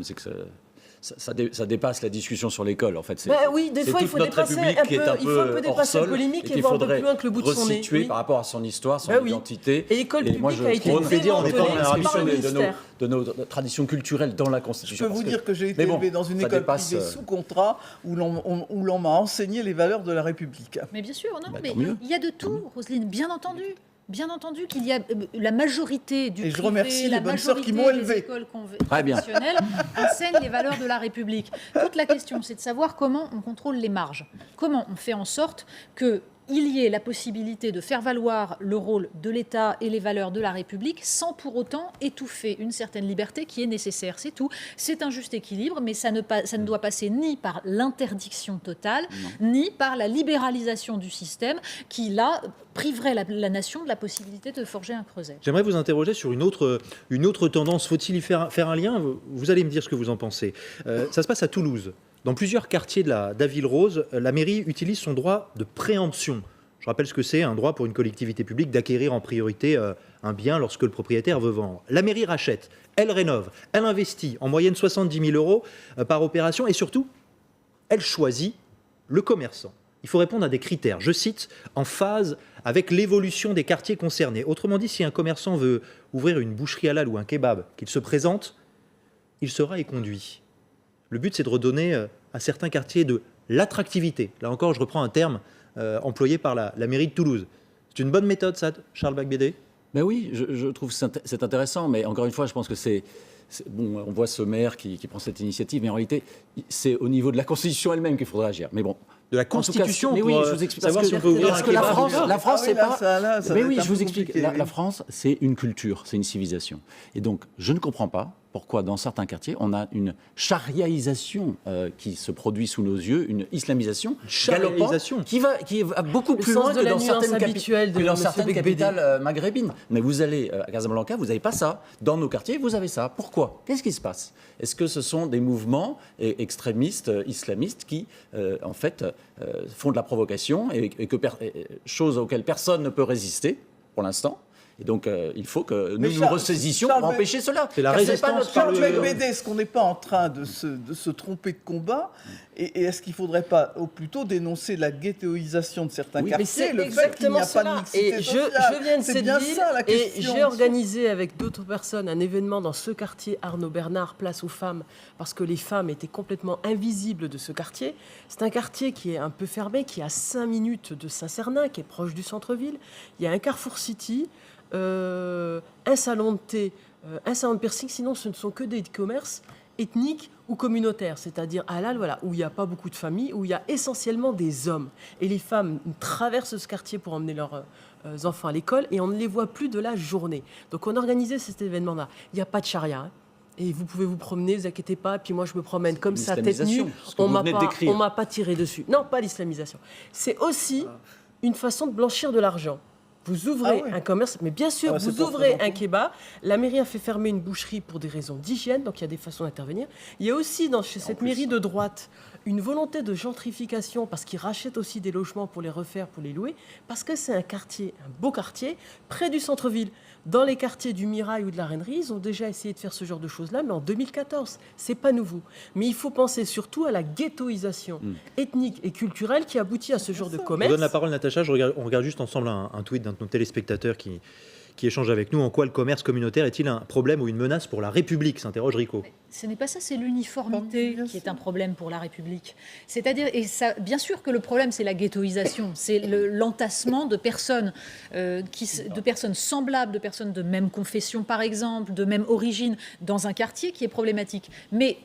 C'est que ça dépasse la discussion sur l'école, en fait. Oui, des fois, il faut dépasser un peu dépasser la polémique et voir un peu plus loin que le bout de son nez. Resituer par rapport à son histoire, son identité. Et l'école publique a été de nos traditions culturelles dans la Constitution. Je peux vous dire que j'ai été élevé dans une école privée sous contrat où l'on m'a enseigné les valeurs de la République. Mais bien sûr, mais il y a de tout, Roselyne, bien entendu. Bien entendu qu'il y a la majorité du privé, je remercie la les bonnes sœurs qui m'ont des élevé. écoles conventionnelles enseignent les valeurs de la République. Toute la question, c'est de savoir comment on contrôle les marges. Comment on fait en sorte qu'il y ait la possibilité de faire valoir le rôle de l'État et les valeurs de la République sans pour autant étouffer une certaine liberté qui est nécessaire. C'est tout. C'est un juste équilibre, mais ça ne doit passer ni par l'interdiction totale, ni par la libéralisation du système qui, là, priverait la nation de la possibilité de forger un creuset. J'aimerais vous interroger sur une autre tendance. Faut-il y faire un lien ? Vous allez me dire ce que vous en pensez. Ça se passe à Toulouse. Dans plusieurs quartiers de la Ville Rose, la mairie utilise son droit de préemption. Je rappelle ce que c'est, un droit pour une collectivité publique d'acquérir en priorité un bien lorsque le propriétaire veut vendre. La mairie rachète, elle rénove, elle investit en moyenne 70 000 euros par opération et surtout, elle choisit le commerçant. Il faut répondre à des critères, je cite, en phase avec l'évolution des quartiers concernés. Autrement dit, si un commerçant veut ouvrir une boucherie halal ou un kebab, qu'il se présente, il sera éconduit. Le but, c'est de redonner à certains quartiers de l'attractivité. Là encore, je reprends un terme employé par la mairie de Toulouse. C'est une bonne méthode, ça, Charles Bacbédé ? Ben oui, je trouve que c'est intéressant, mais encore une fois, je pense que bon, on voit ce maire qui prend cette initiative, mais en réalité, c'est au niveau de la Constitution elle-même qu'il faudrait agir. Mais bon, de la Constitution, mais oui, je vous explique. Parce que la France, c'est pas. Mais oui, je vous explique. La France, c'est une culture, c'est une civilisation. Et donc, je ne comprends pas pourquoi dans certains quartiers, on a une chariaisation qui se produit sous nos yeux, une islamisation galopante qui va beaucoup plus loin que dans certaines capitales maghrébines. Mais vous allez à Casablanca, vous n'avez pas ça. Dans nos quartiers, vous avez ça. Pourquoi? Qu'est-ce qui se passe? Est-ce que ce sont des mouvements extrémistes, islamistes qui, en fait, font de la provocation chose auxquelles personne ne peut résister pour l'instant? Et donc, il faut que nous nous ressaisissions pour empêcher cela. C'est la résistance. Charles Becbédé, est-ce qu'on n'est pas en train de se tromper de combat? Et est-ce qu'il ne faudrait pas, ou plutôt, dénoncer la ghettoisation de certains quartiers? Mais c'est exactement cela. Et je viens de cette ville et j'ai organisé avec d'autres personnes un événement dans ce quartier, Arnaud Bernard, place aux femmes, parce que les femmes étaient complètement invisibles de ce quartier. C'est un quartier qui est un peu fermé, qui est à 5 minutes de Saint-Cernin, qui est proche du centre-ville. Il y a un Carrefour City, un salon de thé, un salon de piercing, sinon ce ne sont que des commerces ethniques ou communautaires, c'est-à-dire halal, voilà, où il n'y a pas beaucoup de familles, où il y a essentiellement des hommes. Et les femmes traversent ce quartier pour emmener leurs enfants à l'école et on ne les voit plus de la journée. Donc on a organisé cet événement-là. Il n'y a pas de charia, hein. Et vous pouvez vous promener, ne vous inquiétez pas, puis moi je me promène comme ça, tête nue, on ne m'a pas tiré dessus. Non, pas l'islamisation. C'est aussi une façon de blanchir de l'argent. Vous ouvrez un commerce, mais bien sûr, vous ouvrez un kebab. La mairie a fait fermer une boucherie pour des raisons d'hygiène, donc il y a des façons d'intervenir. Il y a aussi, chez cette mairie de droite, une volonté de gentrification, parce qu'ils rachètent aussi des logements pour les refaire, pour les louer, parce que c'est un quartier, un beau quartier, près du centre-ville. Dans les quartiers du Mirail ou de la Reinerie, ils ont déjà essayé de faire ce genre de choses-là, mais en 2014. C'est pas nouveau. Mais il faut penser surtout à la ghettoisation ethnique et culturelle qui aboutit à ce genre de commerce. Je vous donne la parole, Natacha. On regarde juste ensemble un tweet d'un de nos téléspectateurs qui échange avec nous. En quoi le commerce communautaire est-il un problème ou une menace pour la République, s'interroge Rico. Ce n'est pas ça, c'est l'uniformité qui est un problème pour la République. C'est-à-dire, et ça, bien sûr que le problème, c'est la ghettoisation, c'est l'entassement de personnes, de personnes semblables, de personnes de même confession, par exemple, de même origine, dans un quartier qui est problématique. Mais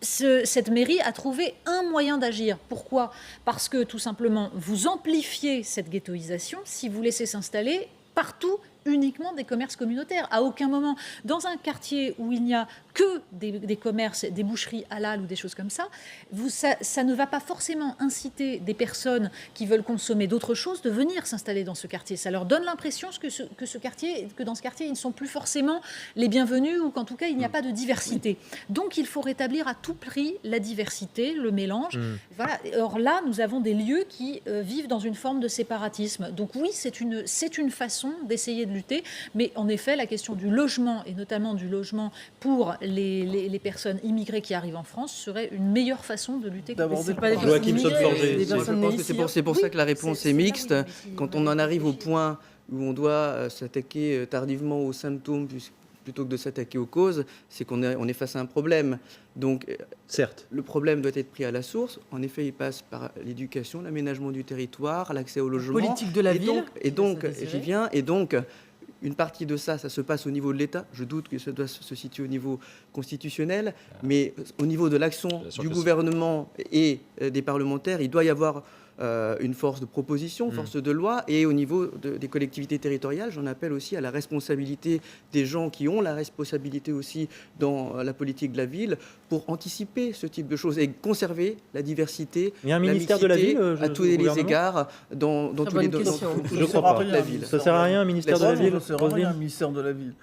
cette mairie a trouvé un moyen d'agir. Pourquoi? Parce que, tout simplement, vous amplifiez cette ghettoisation si vous laissez s'installer partout uniquement des commerces communautaires. À aucun moment, dans un quartier où il n'y a que des commerces, des boucheries halal ou des choses comme ça, ça ne va pas forcément inciter des personnes qui veulent consommer d'autres choses de venir s'installer dans ce quartier. Ça leur donne l'impression que dans ce quartier, ils ne sont plus forcément les bienvenus ou qu'en tout cas, il n'y a pas de diversité. Donc, il faut rétablir à tout prix la diversité, le mélange. Voilà. Or là, nous avons des lieux qui vivent dans une forme de séparatisme. Donc oui, c'est une façon d'essayer de lutter, mais en effet, la question du logement, et notamment du logement pour les personnes immigrées qui arrivent en France, serait une meilleure façon de lutter contre C'est pour ça que la réponse est mixte. Quand on en arrive au point où on doit s'attaquer tardivement aux symptômes plutôt que de s'attaquer aux causes, c'est qu'on est face à un problème. Donc, certes, le problème doit être pris à la source. En effet, il passe par l'éducation, l'aménagement du territoire, l'accès au logement. Politique de la ville. Et donc, j'y viens. Et donc, une partie de ça se passe au niveau de l'État. Je doute que ça doit se situer au niveau constitutionnel. Mais au niveau de l'action du gouvernement et des parlementaires, il doit y avoir une force de proposition, force de loi, et au niveau des collectivités territoriales, j'en appelle aussi à la responsabilité des gens qui ont la responsabilité aussi dans la politique de la ville pour anticiper ce type de choses et conserver la diversité, il y a un ministère de la ville à tous les égards dans tous les domaines de la ville. Ça ne sert à rien, un ministère de la ville. Ça ne sert à rien, un ministère de la ville.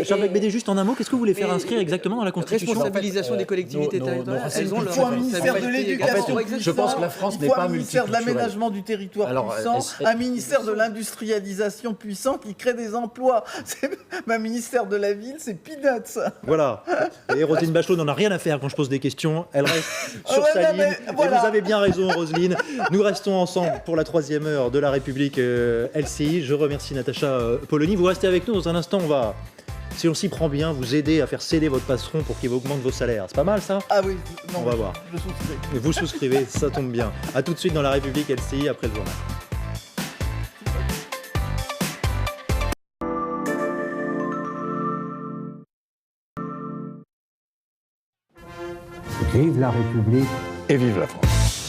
Charles Becbédé, juste en un mot, qu'est-ce que vous voulez faire inscrire exactement dans la Constitution? Responsabilisation des collectivités territoriales. Elles ont leur ministère de l'éducation. Je pense que la France n'est pas multiculturelle. De l'aménagement du territoire puissant, un ministère de l'industrialisation puissant qui crée des emplois. Un ministère de la ville, c'est peanuts. Voilà. Et Roselyne Bachelot n'en a rien à faire quand je pose des questions. Elle reste sur sa ligne. Voilà. Et vous avez bien raison, Roselyne. Nous restons ensemble pour la 3e heure de la République LCI. Je remercie Natacha Polony. Vous restez avec nous dans un instant. On va, si on s'y prend bien, vous aider à faire céder votre patron pour qu'il augmente vos salaires. C'est pas mal ça? Ah oui, non, on va voir. Je souscris. Vous souscrivez, ça tombe bien. A tout de suite dans la République LCI après le journal. Vive la République et vive la France.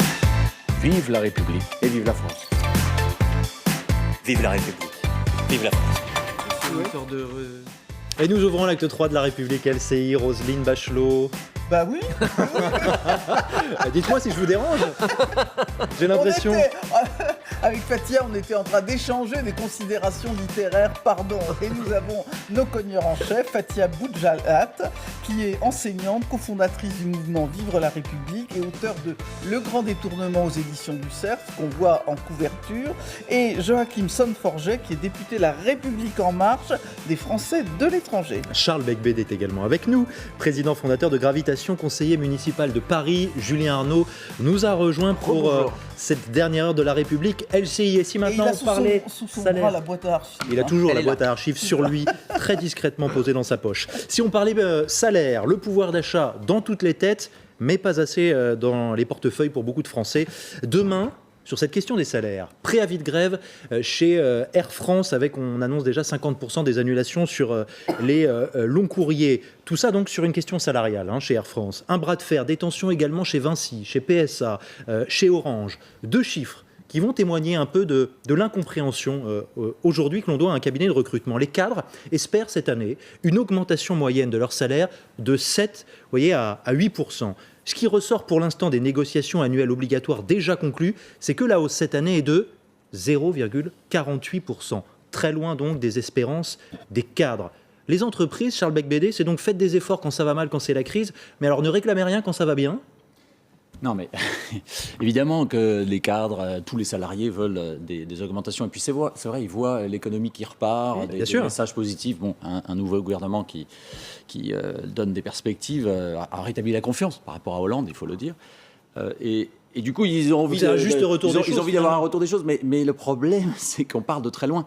Vive la République et vive la France. Vive la République. Vive la France. Et nous ouvrons l'acte 3 de la République LCI, Roselyne Bachelot. Bah oui. Dites-moi si je vous dérange. J'ai l'impression... Avec Fathia, on était en train d'échanger des considérations littéraires, et nous avons nos cogneurs en chef, Fathia Boujalat, qui est enseignante, cofondatrice du mouvement Vivre la République et auteure de Le Grand Détournement aux éditions du Cerf, qu'on voit en couverture, et Joachim Sonforget, qui est député La République En Marche des Français de l'étranger. Charles Becbédé est également avec nous, président fondateur de Gravitation, conseiller municipal de Paris. Julien Arnaud nous a rejoint pour cette dernière heure de la République LCI. Et si maintenant on parlait sous son bras la boîte à archives. Il a toujours la boîte à archives sur lui, très discrètement posée dans sa poche. Si on parlait salaire, le pouvoir d'achat dans toutes les têtes, mais pas assez dans les portefeuilles pour beaucoup de Français. Demain, sur cette question des salaires, préavis de grève chez Air France, avec, on annonce déjà 50% des annulations sur les longs courriers. Tout ça donc sur une question salariale chez Air France. Un bras de fer, des tensions également chez Vinci, chez PSA, chez Orange. 2 chiffres qui vont témoigner un peu de l'incompréhension aujourd'hui que l'on doit à un cabinet de recrutement. Les cadres espèrent cette année une augmentation moyenne de leur salaire de 7 à 8%. Ce qui ressort pour l'instant des négociations annuelles obligatoires déjà conclues, c'est que la hausse cette année est de 0,48%. Très loin donc des espérances des cadres. Les entreprises, Charles Becbédé, c'est donc faites des efforts quand ça va mal, quand c'est la crise, mais alors ne réclamez rien quand ça va bien ? Non, mais évidemment que les cadres, tous les salariés veulent des augmentations. Et puis c'est vrai, ils voient l'économie qui repart, oui, des messages positifs. Bon, un nouveau gouvernement qui donne des perspectives, a rétabli la confiance par rapport à Hollande, il faut le dire. Et du coup, ils ont envie d'avoir un retour des choses. Mais le problème, c'est qu'on part de très loin.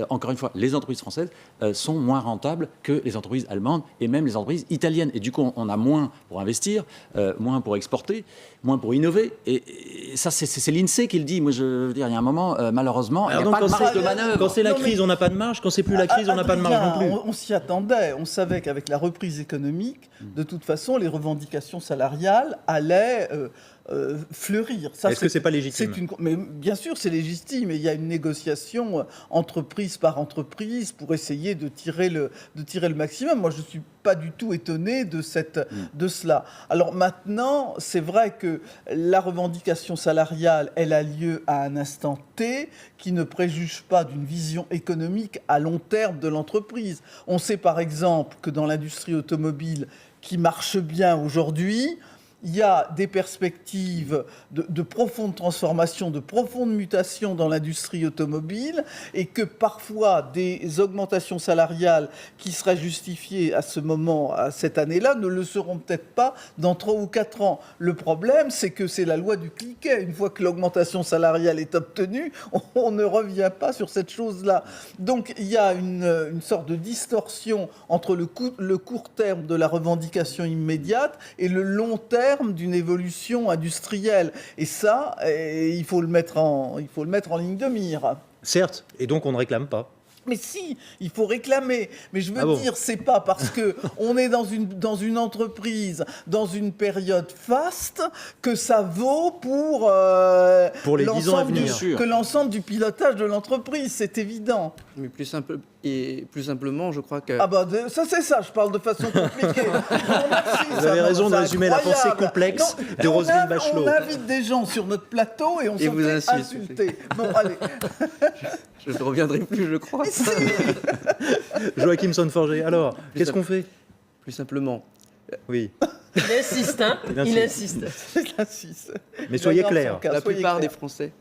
Encore une fois, les entreprises françaises sont moins rentables que les entreprises allemandes et même les entreprises italiennes. Et du coup, on a moins pour investir, moins pour exporter, moins pour innover. Et ça, c'est l'INSEE qui le dit. Moi, je veux dire, il y a un moment, malheureusement, il n'y a pas de marge de manœuvre. Quand c'est la crise, on n'a pas de marge. Quand c'est plus la crise, on n'a pas de marge non plus. On s'y attendait. On savait qu'avec la reprise économique, de toute façon, les revendications salariales allaient... fleurir. Est-ce que c'est pas légitime ? Mais bien sûr, c'est légitime. Et il y a une négociation entreprise par entreprise pour essayer de tirer le maximum. Moi, je suis pas du tout étonné de cela. Alors maintenant, c'est vrai que la revendication salariale, elle a lieu à un instant T qui ne préjuge pas d'une vision économique à long terme de l'entreprise. On sait par exemple que dans l'industrie automobile qui marche bien aujourd'hui, il y a des perspectives de profonde transformation, de profonde mutation dans l'industrie automobile et que parfois des augmentations salariales qui seraient justifiées à ce moment, à cette année-là, ne le seront peut-être pas dans 3 ou 4 ans. Le problème, c'est que c'est la loi du cliquet. Une fois que l'augmentation salariale est obtenue, on ne revient pas sur cette chose-là. Donc il y a une sorte de distorsion entre le court terme de la revendication immédiate et le long terme d'une évolution industrielle. Et ça, il faut le mettre en ligne de mire. Certes, et donc on ne réclame pas. Mais si, il faut réclamer. Mais je veux dire, c'est pas parce que on est dans une entreprise, dans une période faste, que ça vaut pour les 10 ans à venir. Que l'ensemble du pilotage de l'entreprise, c'est évident. Mais plus simplement, je crois que... Ah bah, ça c'est ça, je parle de façon compliquée. Vous avez raison de résumer la pensée complexe de Roselyne Bachelot. On invite des gens sur notre plateau et on se fait insulter. Bon, allez. Je ne reviendrai plus, je crois. Joachim Sonforget, alors, qu'est-ce qu'on fait ? Plus simplement. Oui. Il insiste, hein ? Il insiste. Mais soyez clairs. La plupart des Français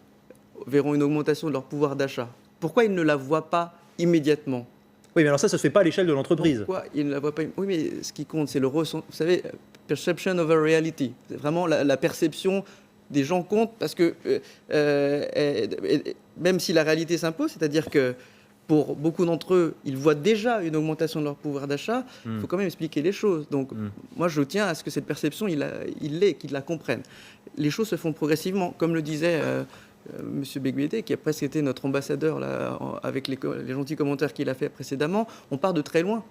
verront une augmentation de leur pouvoir d'achat. Pourquoi ils ne la voient pas immédiatement ? Oui, mais alors ça se fait pas à l'échelle de l'entreprise. Pourquoi ils ne la voient pas ? Oui, mais ce qui compte, c'est le ressenti. Vous savez, perception over reality. C'est vraiment la perception des gens compte parce que même si la réalité s'impose, c'est-à-dire que pour beaucoup d'entre eux, ils voient déjà une augmentation de leur pouvoir d'achat, il faut quand même expliquer les choses. Donc moi, je tiens à ce que cette perception, qu'ils la comprennent. Les choses se font progressivement, comme le disait M. Becbédé, qui a presque été notre ambassadeur là, avec les gentils commentaires qu'il a fait précédemment. On part de très loin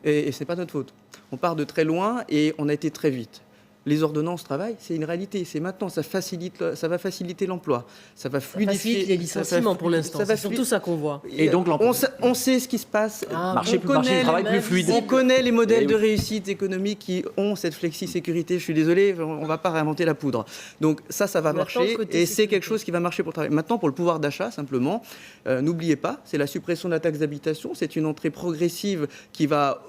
et ce n'est pas notre faute. On part de très loin et on a été très vite. les ordonnances travail, c'est une réalité. C'est maintenant, ça va faciliter l'emploi. Ça va fluidifier. Ça facilite les licenciements pour l'instant. C'est surtout ça qu'on voit. Et donc, on sait ce qui se passe. Marché du travail plus fluide. On connaît les modèles de réussite économique qui ont cette flexi-sécurité. Je suis désolé, on ne va pas réinventer la poudre. Donc ça va marcher. Et c'est quelque chose qui va marcher pour le travail. Maintenant, pour le pouvoir d'achat, simplement, n'oubliez pas, c'est la suppression de la taxe d'habitation. C'est une entrée progressive qui va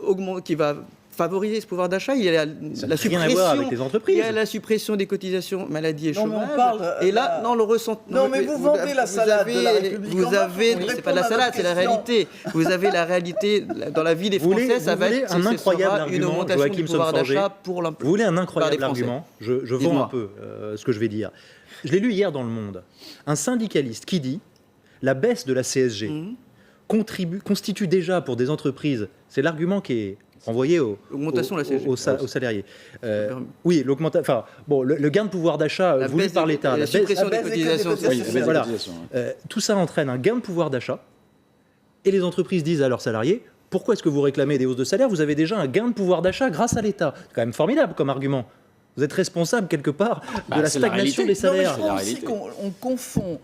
favoriser ce pouvoir d'achat. Il y a la suppression, rien à voir avec les entreprises. Il y a la suppression des cotisations maladie et chômage. Et là, le ressent. Non, mais vous vendez la salade de la République. C'est pas de la salade, c'est la réalité. Vous avez la réalité dans la vie des Français. Ça va être un incroyable argument, une augmentation du pouvoir d'achat pour Vous voulez un incroyable argument? Je vends un peu ce que je vais dire. Je l'ai lu hier dans Le Monde. Un syndicaliste qui dit la baisse de la CSG constitue déjà pour des entreprises, c'est l'argument qui est envoyé aux salariés. Oui, l'augmentation. Le gain de pouvoir d'achat voulu par l'État, la suppression des cotisations. Voilà. Tout ça entraîne un gain de pouvoir d'achat. Et les entreprises disent à leurs salariés: pourquoi est-ce que vous réclamez des hausses de salaire? Vous avez déjà un gain de pouvoir d'achat grâce à l'État. C'est quand même formidable comme argument. Vous êtes responsable quelque part de la stagnation des salaires. Non, mais je crois aussi qu'on confond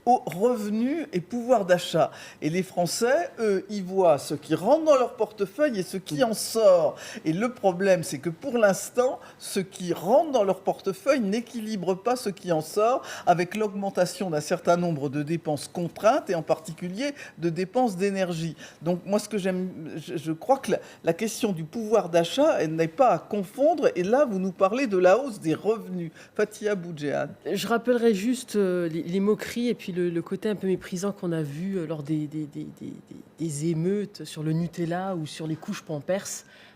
revenus et pouvoir d'achat. Et les Français, eux, ils voient ce qui rentre dans leur portefeuille et ce qui en sort. Et le problème, c'est que pour l'instant, ce qui rentre dans leur portefeuille n'équilibre pas ce qui en sort, avec l'augmentation d'un certain nombre de dépenses contraintes et en particulier de dépenses d'énergie. Donc moi, ce que je crois que la question du pouvoir d'achat, elle n'est pas à confondre. Et là, vous nous parlez de la hausse des revenus. Fathia Boudjehad. Je rappellerai juste les moqueries et puis le côté un peu méprisant qu'on a vu lors des émeutes sur le Nutella ou sur les couches Pampers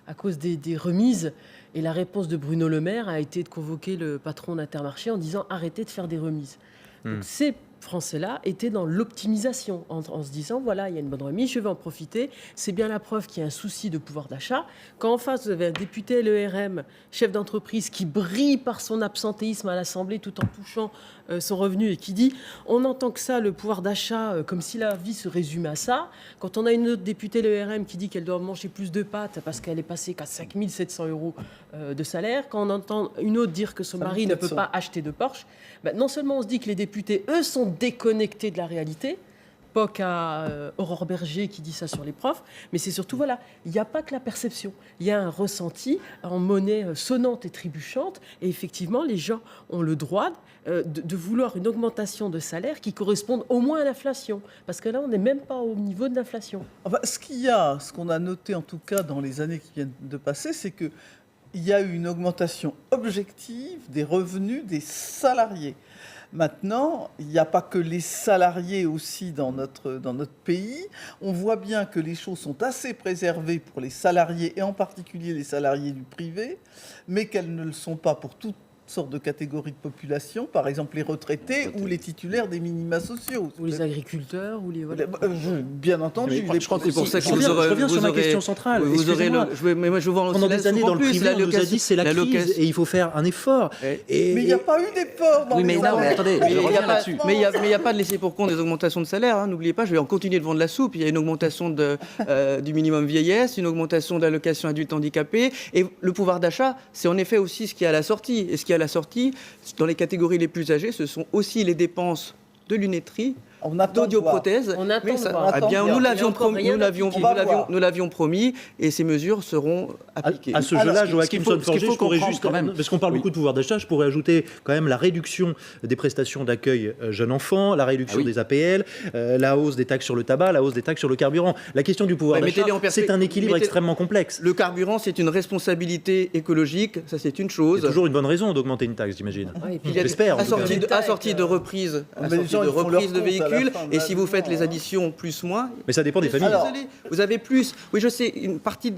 à cause des remises. Et la réponse de Bruno Le Maire a été de convoquer le patron d'Intermarché en disant « arrêtez de faire des remises ». Donc ces Français-là étaient dans l'optimisation en se disant voilà, il y a une bonne remise, je vais en profiter. C'est bien la preuve qu'il y a un souci de pouvoir d'achat. Quand en face, vous avez un député LRM, chef d'entreprise, qui brille par son absentéisme à l'Assemblée tout en touchant son revenu et qui dit on entend que ça, le pouvoir d'achat, comme si la vie se résumait à ça. Quand on a une autre députée LRM qui dit qu'elle doit manger plus de pâtes parce qu'elle est passée qu'à 5 700 € de salaire, quand on entend une autre dire que son mari ne peut pas acheter de Porsche, non seulement on se dit que les députés, eux, sont déconnectés de la réalité, POC à Aurore Berger qui dit ça sur les profs, mais c'est surtout, voilà, il n'y a pas que la perception, il y a un ressenti en monnaie sonnante et trébuchante, et effectivement, les gens ont le droit de vouloir une augmentation de salaire qui corresponde au moins à l'inflation, parce que là, on n'est même pas au niveau de l'inflation. Enfin, ce qu'on a noté en tout cas dans les années qui viennent de passer, c'est que il y a eu une augmentation objective des revenus des salariés. Maintenant, il n'y a pas que les salariés aussi dans notre pays. On voit bien que les choses sont assez préservées pour les salariés, et en particulier les salariés du privé, mais qu'elles ne le sont pas pour toutes sortes de catégories de population, par exemple les retraités ou les titulaires des minima sociaux. Ou les agriculteurs, ou les... Voilà. Bien entendu. Je crois que c'est pour ça que je reviens sur ma question centrale. Pendant des années, dans le privé, on nous a dit c'est la crise et il faut faire un effort. Mais il n'y a pas eu d'effort dans les attendez, je reviens là-dessus. Mais il n'y a pas de laisser pour compte des augmentations de salaire. N'oubliez pas, je vais en continuer de vendre la soupe. Il y a une augmentation du minimum vieillesse, une augmentation de l'allocation adulte handicapé. Et le pouvoir d'achat, c'est en effet aussi ce qui est à la sortie. Et ce qui est à la sortie, dans les catégories les plus âgées, ce sont aussi les dépenses de lunetterie, d'audioprothèse. Nous l'avions promis et ces mesures seront appliquées. À ce jeu-là, Joachim Son-Forger, je pourrais juste, parce qu'on parle beaucoup de pouvoir d'achat, je pourrais ajouter quand même la réduction des prestations d'accueil jeunes enfants, la réduction des APL, la hausse des taxes sur le tabac, la hausse des taxes sur le carburant. La question du pouvoir d'achat, c'est un équilibre extrêmement complexe. Le carburant, c'est une responsabilité écologique, ça c'est une chose. C'est toujours une bonne raison d'augmenter une taxe, j'imagine. J'espère. Assorti de reprise de véhicules. Et si vous faites les additions plus-moins... Mais ça dépend des familles. Vous avez plus... Oui, je sais, une partie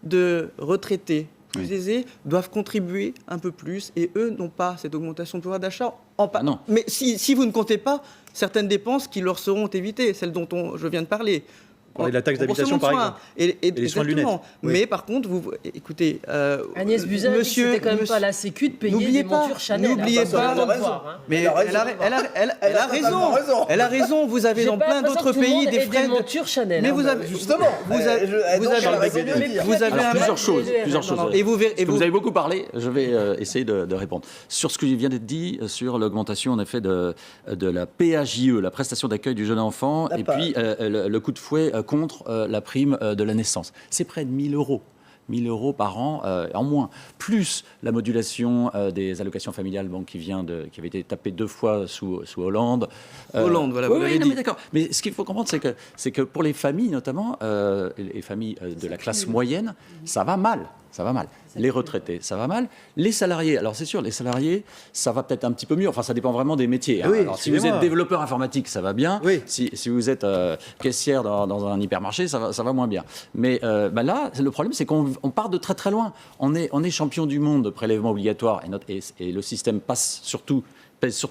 de retraités plus aisés doivent contribuer un peu plus et eux n'ont pas cette augmentation de pouvoir d'achat. Non. Mais si vous ne comptez pas certaines dépenses qui leur seront évitées, celles dont je viens de parler. parlez de la taxe d'habitation, par exemple. Et les soins de lunettes. Oui. Mais par contre, vous écoutez, Agnès Buzyn, c'était quand même pas la Sécu de payer des montures Chanel. N'oubliez pas. Mais elle a raison. Elle a raison. Vous avez dans plein d'autres pays des frais de montures Chanel. Mais vous avez justement, vous avez plusieurs choses. Et vous avez beaucoup parlé. Je vais essayer de répondre sur ce que vient d'être dit sur l'augmentation en effet de la PAJE, la prestation d'accueil du jeune enfant, et puis le coup de fouet contre la prime de la naissance. C'est près de 1 000 euros. 1 000 euros par an en moins, plus la modulation des allocations familiales qui avait été tapée 2 fois sous Hollande. Hollande, voilà, vous l'avez dit. Mais d'accord. Mais ce qu'il faut comprendre, c'est que pour les familles, notamment, les familles de la classe moyenne, ça va mal. Ça va mal. Les retraités, ça va mal. Les salariés, alors c'est sûr, les salariés, ça va peut-être un petit peu mieux. Enfin, ça dépend vraiment des métiers. Hein. Oui, alors, si vous êtes développeur informatique, ça va bien. Oui. Si vous êtes caissière dans un hypermarché, ça va moins bien. Mais là, le problème, c'est qu'on part de très très loin. On est champion du monde de prélèvement obligatoire et le système pèse surtout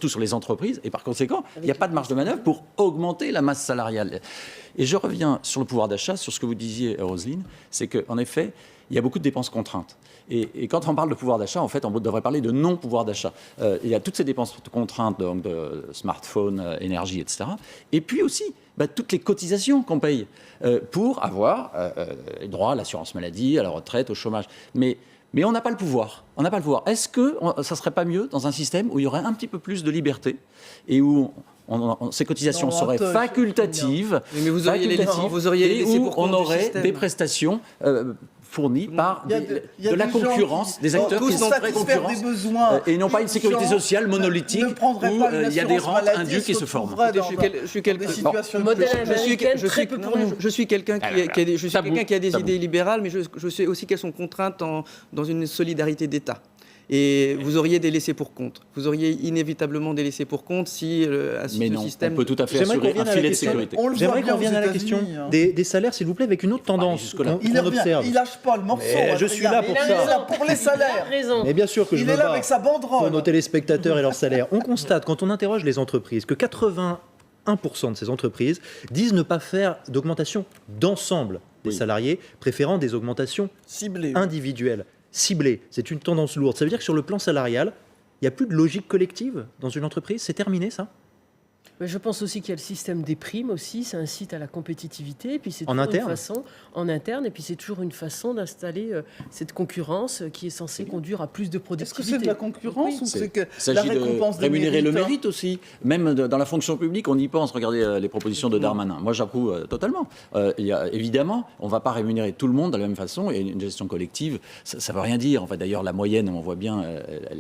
sur les entreprises, et par conséquent, il n'y a pas de marge de manœuvre pour augmenter la masse salariale. Et je reviens sur le pouvoir d'achat, sur ce que vous disiez, Roselyne, c'est qu'en effet, il y a beaucoup de dépenses contraintes. Et quand on parle de pouvoir d'achat, en fait, on devrait parler de non-pouvoir d'achat. Il y a toutes ces dépenses contraintes, donc de smartphone, énergie, etc. Et puis aussi, toutes les cotisations qu'on paye pour avoir droit à l'assurance maladie, à la retraite, au chômage. Mais on n'a pas le pouvoir. Est-ce que ça ne serait pas mieux dans un système où il y aurait un petit peu plus de liberté et où ces cotisations seraient facultatives, mais vous auriez et où on aurait des prestations fournies par de la concurrence, des acteurs qui sont très concurrents, et non pas une sécurité sociale monolithique où il y a des rentes indues qui se forment. Je suis quelqu'un qui a des idées libérales, mais je sais aussi qu'elles sont contraintes dans une solidarité d'État. Et vous auriez des laissés pour compte. Vous auriez inévitablement des laissés pour compte si mais non, système... on peut tout à fait assurer un filet de sécurité. J'aimerais qu'on revienne à la question des salaires, s'il vous plaît, avec une autre tendance qu'on observe. Il lâche pas le morceau. Je suis là pour ça. Il est là pour les salaires. Mais bien sûr que je me bats avec sa banderole pour nos téléspectateurs et leurs salaires. On constate, quand on interroge les entreprises, que 81% de ces entreprises disent ne pas faire d'augmentation d'ensemble des salariés, préférant des augmentations individuelles. Ciblé, c'est une tendance lourde. Ça veut dire que sur le plan salarial, il n'y a plus de logique collective dans une entreprise. C'est terminé, ça ? Mais je pense aussi qu'il y a le système des primes aussi, ça incite à la compétitivité, et puis c'est en interne. Une façon en interne, et puis c'est toujours une façon d'installer cette concurrence qui est censée conduire à plus de productivité. Est-ce que c'est de la concurrence ou c'est que la récompense de rémunérer le mérite aussi, même dans la fonction publique, on y pense. Regardez les propositions de Darmanin. Moi, j'approuve totalement. Évidemment, on ne va pas rémunérer tout le monde de la même façon, et une gestion collective, ça ne veut rien dire. En fait, d'ailleurs, la moyenne, on voit bien,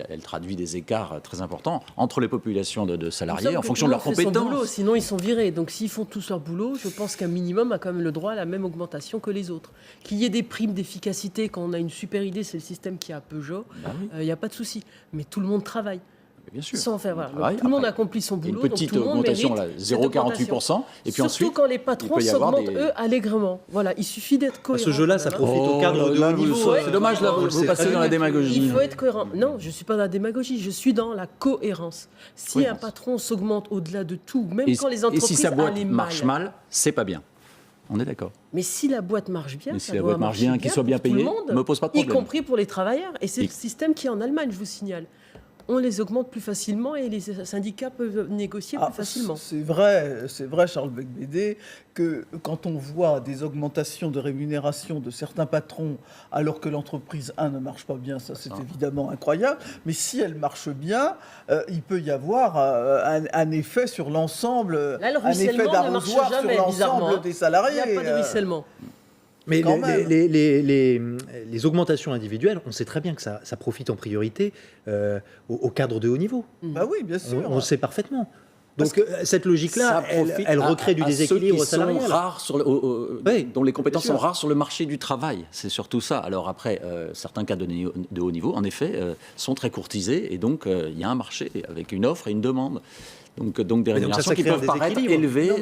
elle traduit des écarts très importants entre les populations de salariés en fonction de leurs compétences. Boulot, sinon ils sont virés. Donc s'ils font tous leur boulot, je pense qu'un minimum a quand même le droit à la même augmentation que les autres. Qu'il y ait des primes d'efficacité, quand on a une super idée, c'est le système qui est à Peugeot, il n'y a pas de souci. Mais tout le monde travaille. Bien sûr. Sans faire, voilà. Tout le monde accomplit son boulot. Une petite augmentation, 0,48%. Et puis surtout ensuite, quand les patrons s'augmentent, eux, allègrement. Voilà, il suffit d'être cohérent. Ce jeu-là, ça profite au cadre de haut niveau. C'est dommage, là, vous passez dans la démagogie. Il faut être cohérent. Non, je ne suis pas dans la démagogie, je suis dans la cohérence. Si un patron s'augmente au-delà de tout, même quand les entreprises et si sa boîte marche mal, c'est pas bien. On est d'accord. Mais si la boîte marche bien, si la boîte marche bien, qu'il soit bien payé, ne me pose pas de problème. Y compris pour les travailleurs. Et c'est le système qui est en Allemagne, je vous signale. On les augmente plus facilement et les syndicats peuvent négocier plus facilement. C'est vrai, Charles Becbédé, que quand on voit des augmentations de rémunération de certains patrons alors que l'entreprise, ne marche pas bien, ça c'est évidemment incroyable, mais si elle marche bien, il peut y avoir un effet sur l'ensemble, un effet d'arrosoir sur l'ensemble des salariés. Il n'y a pas de ruissellement. Mais les augmentations individuelles, on sait très bien que ça profite en priorité au cadre de haut niveau. Bah oui, bien sûr. On le sait parfaitement. Donc cette logique-là, elle recrée du déséquilibre salarial. Dont les compétences sont rares sur le marché du travail. C'est surtout ça. Alors après, certains cas de haut niveau, en effet, sont très courtisés. Et donc, il y a un marché avec une offre et une demande. Donc des rémunérations qui peuvent paraître élevées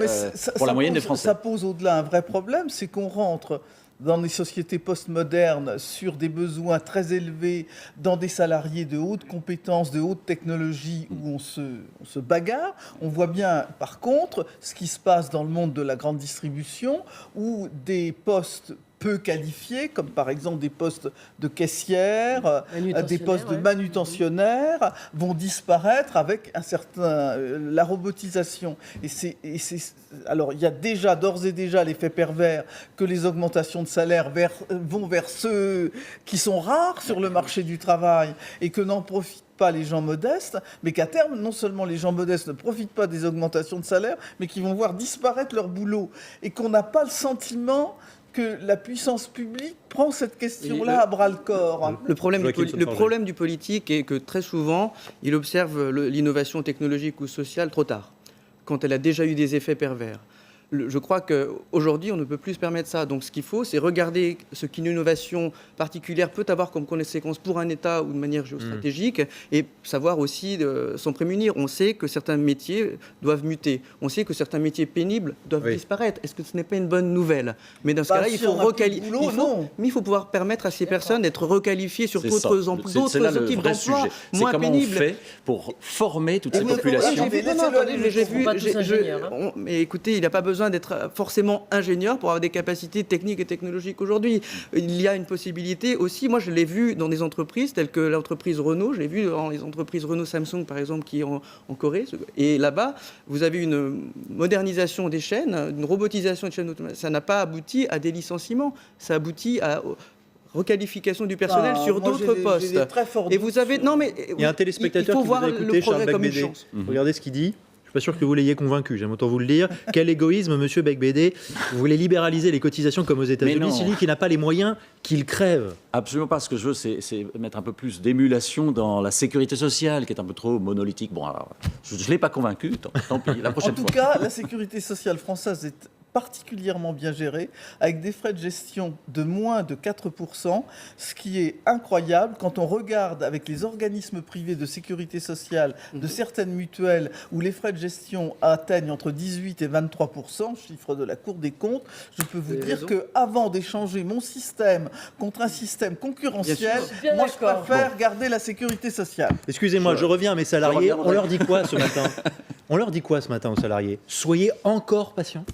pour la moyenne des Français. Ça pose au-delà un vrai problème, c'est qu'on rentre dans les sociétés postmodernes sur des besoins très élevés, dans des salariés de haute compétence, de haute technologie, où on se bagarre. On voit bien, par contre, ce qui se passe dans le monde de la grande distribution, où des postes peu qualifiés, comme par exemple des postes de caissière, des postes de manutentionnaire, vont disparaître avec la robotisation. Alors, il y a d'ores et déjà l'effet pervers que les augmentations de salaire vont vers ceux qui sont rares sur le marché du travail et que n'en profitent pas les gens modestes, mais qu'à terme, non seulement les gens modestes ne profitent pas des augmentations de salaire, mais qu'ils vont voir disparaître leur boulot et qu'on n'a pas le sentiment que la puissance publique prend cette question-là à bras-le-corps. Le problème du politique est que très souvent, il observe l'innovation technologique ou sociale trop tard, quand elle a déjà eu des effets pervers. Je crois qu'aujourd'hui, on ne peut plus se permettre ça. Donc ce qu'il faut, c'est regarder ce qu'une innovation particulière peut avoir comme conséquence pour un État ou de manière géostratégique et savoir aussi s'en prémunir. On sait que certains métiers doivent muter. On sait que certains métiers pénibles doivent disparaître. Est-ce que ce n'est pas une bonne nouvelle? Mais dans ce cas-là, il faut pouvoir permettre à ces personnes d'être requalifiées sur d'autres types d'emplois moins pénibles. On fait pour former toute cette population. Mais écoutez, il n'y a pas besoin d'être forcément ingénieur pour avoir des capacités techniques et technologiques aujourd'hui. Il y a une possibilité aussi, moi je l'ai vu dans des entreprises telles que l'entreprise Renault, je l'ai vu dans les entreprises Renault-Samsung par exemple qui est en Corée, et là-bas vous avez une modernisation des chaînes, une robotisation des chaînes automatiques. Ça n'a pas abouti à des licenciements, ça aboutit à requalification du personnel sur d'autres postes. Et vous avez il y a un téléspectateur qui vous a écouté, Charles Becbédé. Regardez ce qu'il dit. Je ne suis pas sûr que vous l'ayez convaincu, j'aime autant vous le dire. Quel égoïsme, monsieur Becbédé. Vous voulez libéraliser les cotisations comme aux États-Unis. C'est lui qui n'a pas les moyens, qu'il crève. Absolument pas. Ce que je veux, c'est mettre un peu plus d'émulation dans la sécurité sociale, qui est un peu trop monolithique. Bon, alors, je ne l'ai pas convaincu, tant pis, la prochaine fois. En tout cas, la sécurité sociale française est particulièrement bien gérée, avec des frais de gestion de moins de 4%, ce qui est incroyable quand on regarde avec les organismes privés de sécurité sociale de certaines mutuelles où les frais de gestion atteignent entre 18 et 23%, chiffre de la Cour des comptes. Je peux vous dire qu'avant d'échanger mon système contre un système concurrentiel, moi je préfère garder la sécurité sociale. Excusez-moi, je reviens à mes salariés. On leur dit quoi ce matin? On leur dit quoi ce matin aux salariés? Soyez encore patients.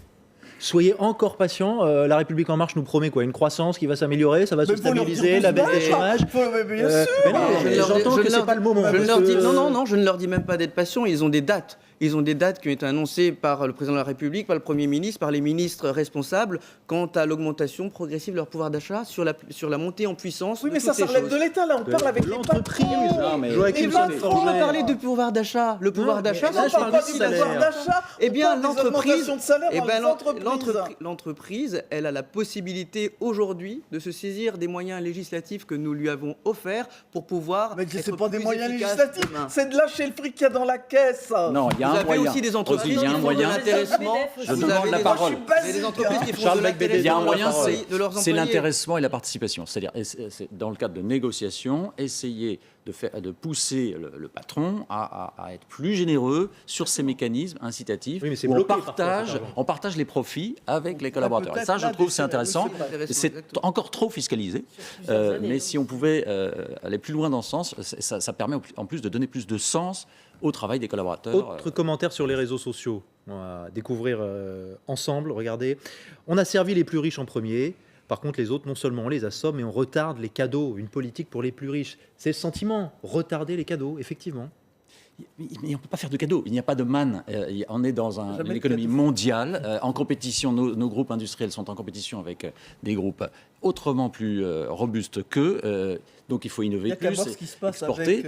Soyez encore patients. La République En Marche nous promet quoi? Une croissance qui va s'améliorer, ça va se stabiliser, la baisse des chômages. Bien sûr. J'entends que c'est pas le moment. Je ne leur dis même pas d'être patients. Ils ont des dates. Ils ont des dates qui ont été annoncées par le président de la République, par le Premier ministre, par les ministres responsables quant à l'augmentation progressive de leur pouvoir d'achat, sur la montée en puissance. Oui, mais ça relève de l'État. Là, on parle avec l'entreprise. On va parler de pouvoir d'achat. Le pouvoir d'achat, ça parle du salaire. Eh bien, l'entreprise, elle a la possibilité aujourd'hui de se saisir des moyens législatifs que nous lui avons offerts pour pouvoir. Mais c'est pas des moyens législatifs, c'est de lâcher le fric qu'il y a dans la caisse. Non, il y a un moyen. Vous avez aussi des entreprises qui font de l'intéressement. Je demande la parole. Des entreprises qui font de l'intéressement. Il y a un moyen, c'est l'intéressement et la participation. C'est-à-dire, dans le cadre de négociations, essayer de pousser le patron à être plus généreux sur ces mécanismes incitatifs, oui, où on partage les profits avec les collaborateurs. Et ça, je trouve, c'est intéressant. C'est encore trop fiscalisé, mais si on pouvait aller plus loin dans ce sens, ça permet en plus de donner plus de sens au travail des collaborateurs. Autre commentaire sur les réseaux sociaux. On va découvrir ensemble. Regardez, on a servi les plus riches en premier. Par contre, les autres, non seulement on les assomme, mais on retarde les cadeaux. Une politique pour les plus riches. C'est le sentiment, retarder les cadeaux, effectivement. Mais on ne peut pas faire de cadeaux. Il n'y a pas de manne. On est dans une économie mondiale. En compétition, nos groupes industriels sont en compétition avec des groupes autrement plus robustes qu'eux. Donc il faut innover plus, exporter.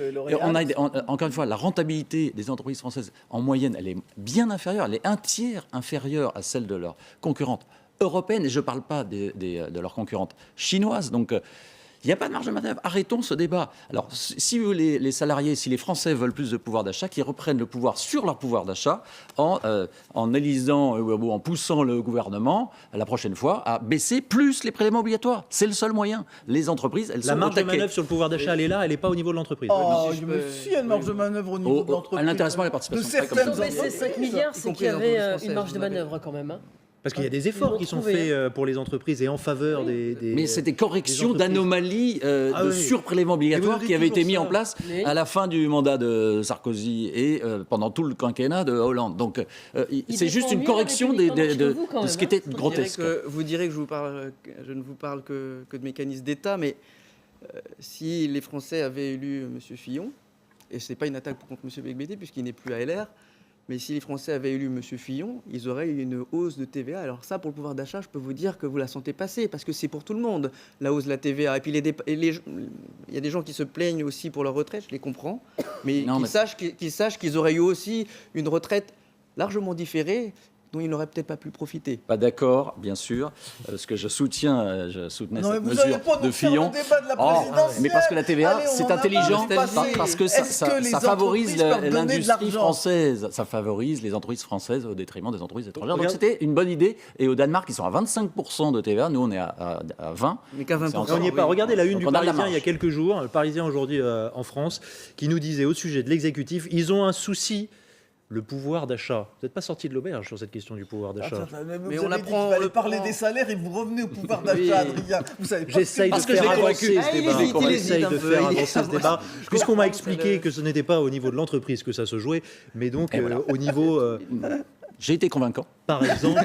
Encore une fois, la rentabilité des entreprises françaises, en moyenne, elle est bien inférieure. Elle est un tiers inférieure à celle de leurs concurrentes européennes. Et je ne parle pas de leurs concurrentes chinoises. Donc il n'y a pas de marge de manœuvre. Arrêtons ce débat. Alors, si les salariés, si les Français veulent plus de pouvoir d'achat, qu'ils reprennent le pouvoir sur leur pouvoir d'achat en élisant ou en poussant le gouvernement, la prochaine fois, à baisser plus les prélèvements obligatoires. C'est le seul moyen. Les entreprises, elles sont la marge de manœuvre sur le pouvoir d'achat, elle est là, elle n'est pas au niveau de l'entreprise. Si, il y a une marge de manœuvre au niveau de l'entreprise. À l'intéressement et la participation. Mais c'est 5 milliards, c'est qu'il y avait une marge de manœuvre quand même. Parce qu'il y a des efforts qui sont faits pour les entreprises et en faveur des Mais c'est des corrections d'anomalies de surprélèvement obligatoire qui avaient été mis en place à la fin du mandat de Sarkozy et pendant tout le quinquennat de Hollande. Donc c'est juste une correction de ce qui était grotesque. Vous direz que je ne vous parle que de mécanismes d'État, mais si les Français avaient élu M. Fillon, et ce n'est pas une attaque contre M. Becbédé puisqu'il n'est plus à LR, mais si les Français avaient élu M. Fillon, ils auraient eu une hausse de TVA. Alors ça, pour le pouvoir d'achat, je peux vous dire que vous la sentez passer, parce que c'est pour tout le monde, la hausse de la TVA. Et puis il y a des gens qui se plaignent aussi pour leur retraite, je les comprends, mais qu'ils sachent qu'ils auraient eu aussi une retraite largement différée, dont ils n'auraient peut-être pas pu profiter. Pas d'accord, bien sûr, parce que je soutenais cette mesure de Fillon. Mais parce que la TVA, c'est intelligent, parce que ça favorise l'industrie française, ça favorise les entreprises françaises au détriment des entreprises étrangères. Donc c'était une bonne idée. Et au Danemark, ils sont à 25% de TVA, nous on est à 20%. Mais qu'à 20%. On n'y est pas. Regardez la une du Parisien il y a quelques jours, le Parisien aujourd'hui en France, qui nous disait au sujet de l'exécutif, ils ont un souci. Le pouvoir d'achat. Vous n'êtes pas sorti de l'auberge sur cette question du pouvoir d'achat. Mais on apprend. Vous allez parler des salaires et vous revenez au pouvoir d'achat, Adrien. J'essaye de faire avancer ce débat. Puisqu'on m'a expliqué que ce n'était pas au niveau de l'entreprise que ça se jouait, mais donc au niveau. J'ai été convaincant. Par exemple,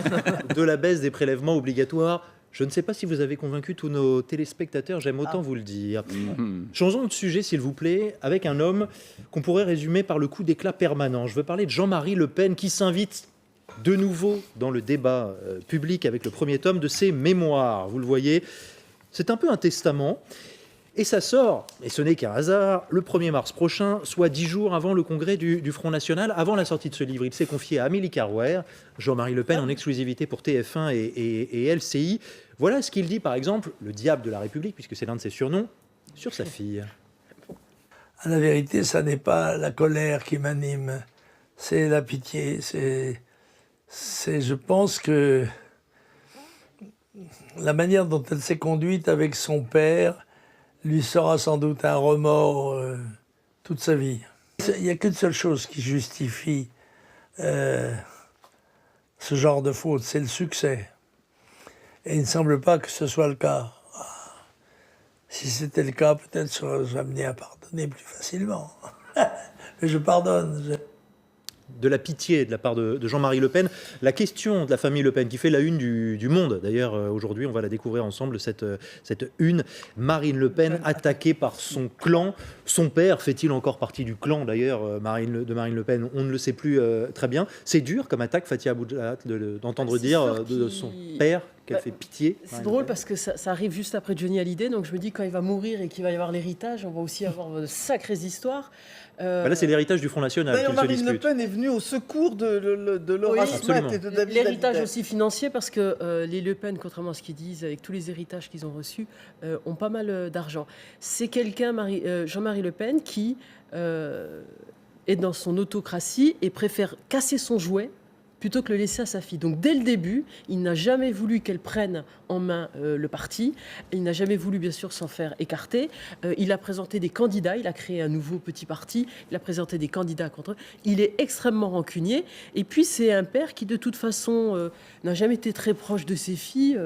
de la baisse des prélèvements obligatoires. Je ne sais pas si vous avez convaincu tous nos téléspectateurs, j'aime autant vous le dire. Changeons de sujet, s'il vous plaît, avec un homme qu'on pourrait résumer par le coup d'éclat permanent. Je veux parler de Jean-Marie Le Pen, qui s'invite de nouveau dans le débat public avec le premier tome de ses mémoires. Vous le voyez, c'est un peu un testament. Et ça sort, et ce n'est qu'un hasard, le 1er mars prochain, soit 10 jours avant le congrès du Front National. Avant la sortie de ce livre, il s'est confié à Amélie Carrouer, Jean-Marie Le Pen en exclusivité pour TF1 et LCI. Voilà ce qu'il dit, par exemple, le diable de la République, puisque c'est l'un de ses surnoms, sur sa fille. À la vérité, ça n'est pas la colère qui m'anime, c'est la pitié. Je pense que la manière dont elle s'est conduite avec son père lui sera sans doute un remords toute sa vie. Il n'y a qu'une seule chose qui justifie ce genre de faute, c'est le succès. Et il ne semble pas que ce soit le cas. Si c'était le cas, peut-être serais-je amené à pardonner plus facilement. Mais je pardonne. De la pitié de la part de Jean-Marie Le Pen. La question de la famille Le Pen, qui fait la une du Monde, d'ailleurs, aujourd'hui, on va la découvrir ensemble, cette une. Marine Le Pen attaquée par son clan. Son père fait-il encore partie du clan, d'ailleurs, de Marine Le Pen? On ne le sait plus très bien. C'est dur comme attaque, Fathia Boudjat, d'entendre dire de son père qu'elle fait pitié. C'est drôle parce que ça arrive juste après Johnny Hallyday, donc je me dis quand il va mourir et qu'il va y avoir l'héritage, on va aussi avoir de sacrées histoires. Là, c'est l'héritage du Front National. D'ailleurs, Marine Le Pen est venue au secours de Laura Smet et de David l'héritage Hallyday. aussi financier, parce que les Le Pen, contrairement à ce qu'ils disent, avec tous les héritages qu'ils ont reçus, ont pas mal d'argent. C'est quelqu'un, Jean-Marie Le Pen, qui est dans son autocratie et préfère casser son jouet plutôt que le laisser à sa fille. Donc dès le début, il n'a jamais voulu qu'elle prenne en main le parti. Il n'a jamais voulu, bien sûr, s'en faire écarter. Il a présenté des candidats, il a créé un nouveau petit parti, il a présenté des candidats contre eux. Il est extrêmement rancunier. Et puis c'est un père qui, de toute façon, n'a jamais été très proche de ses filles.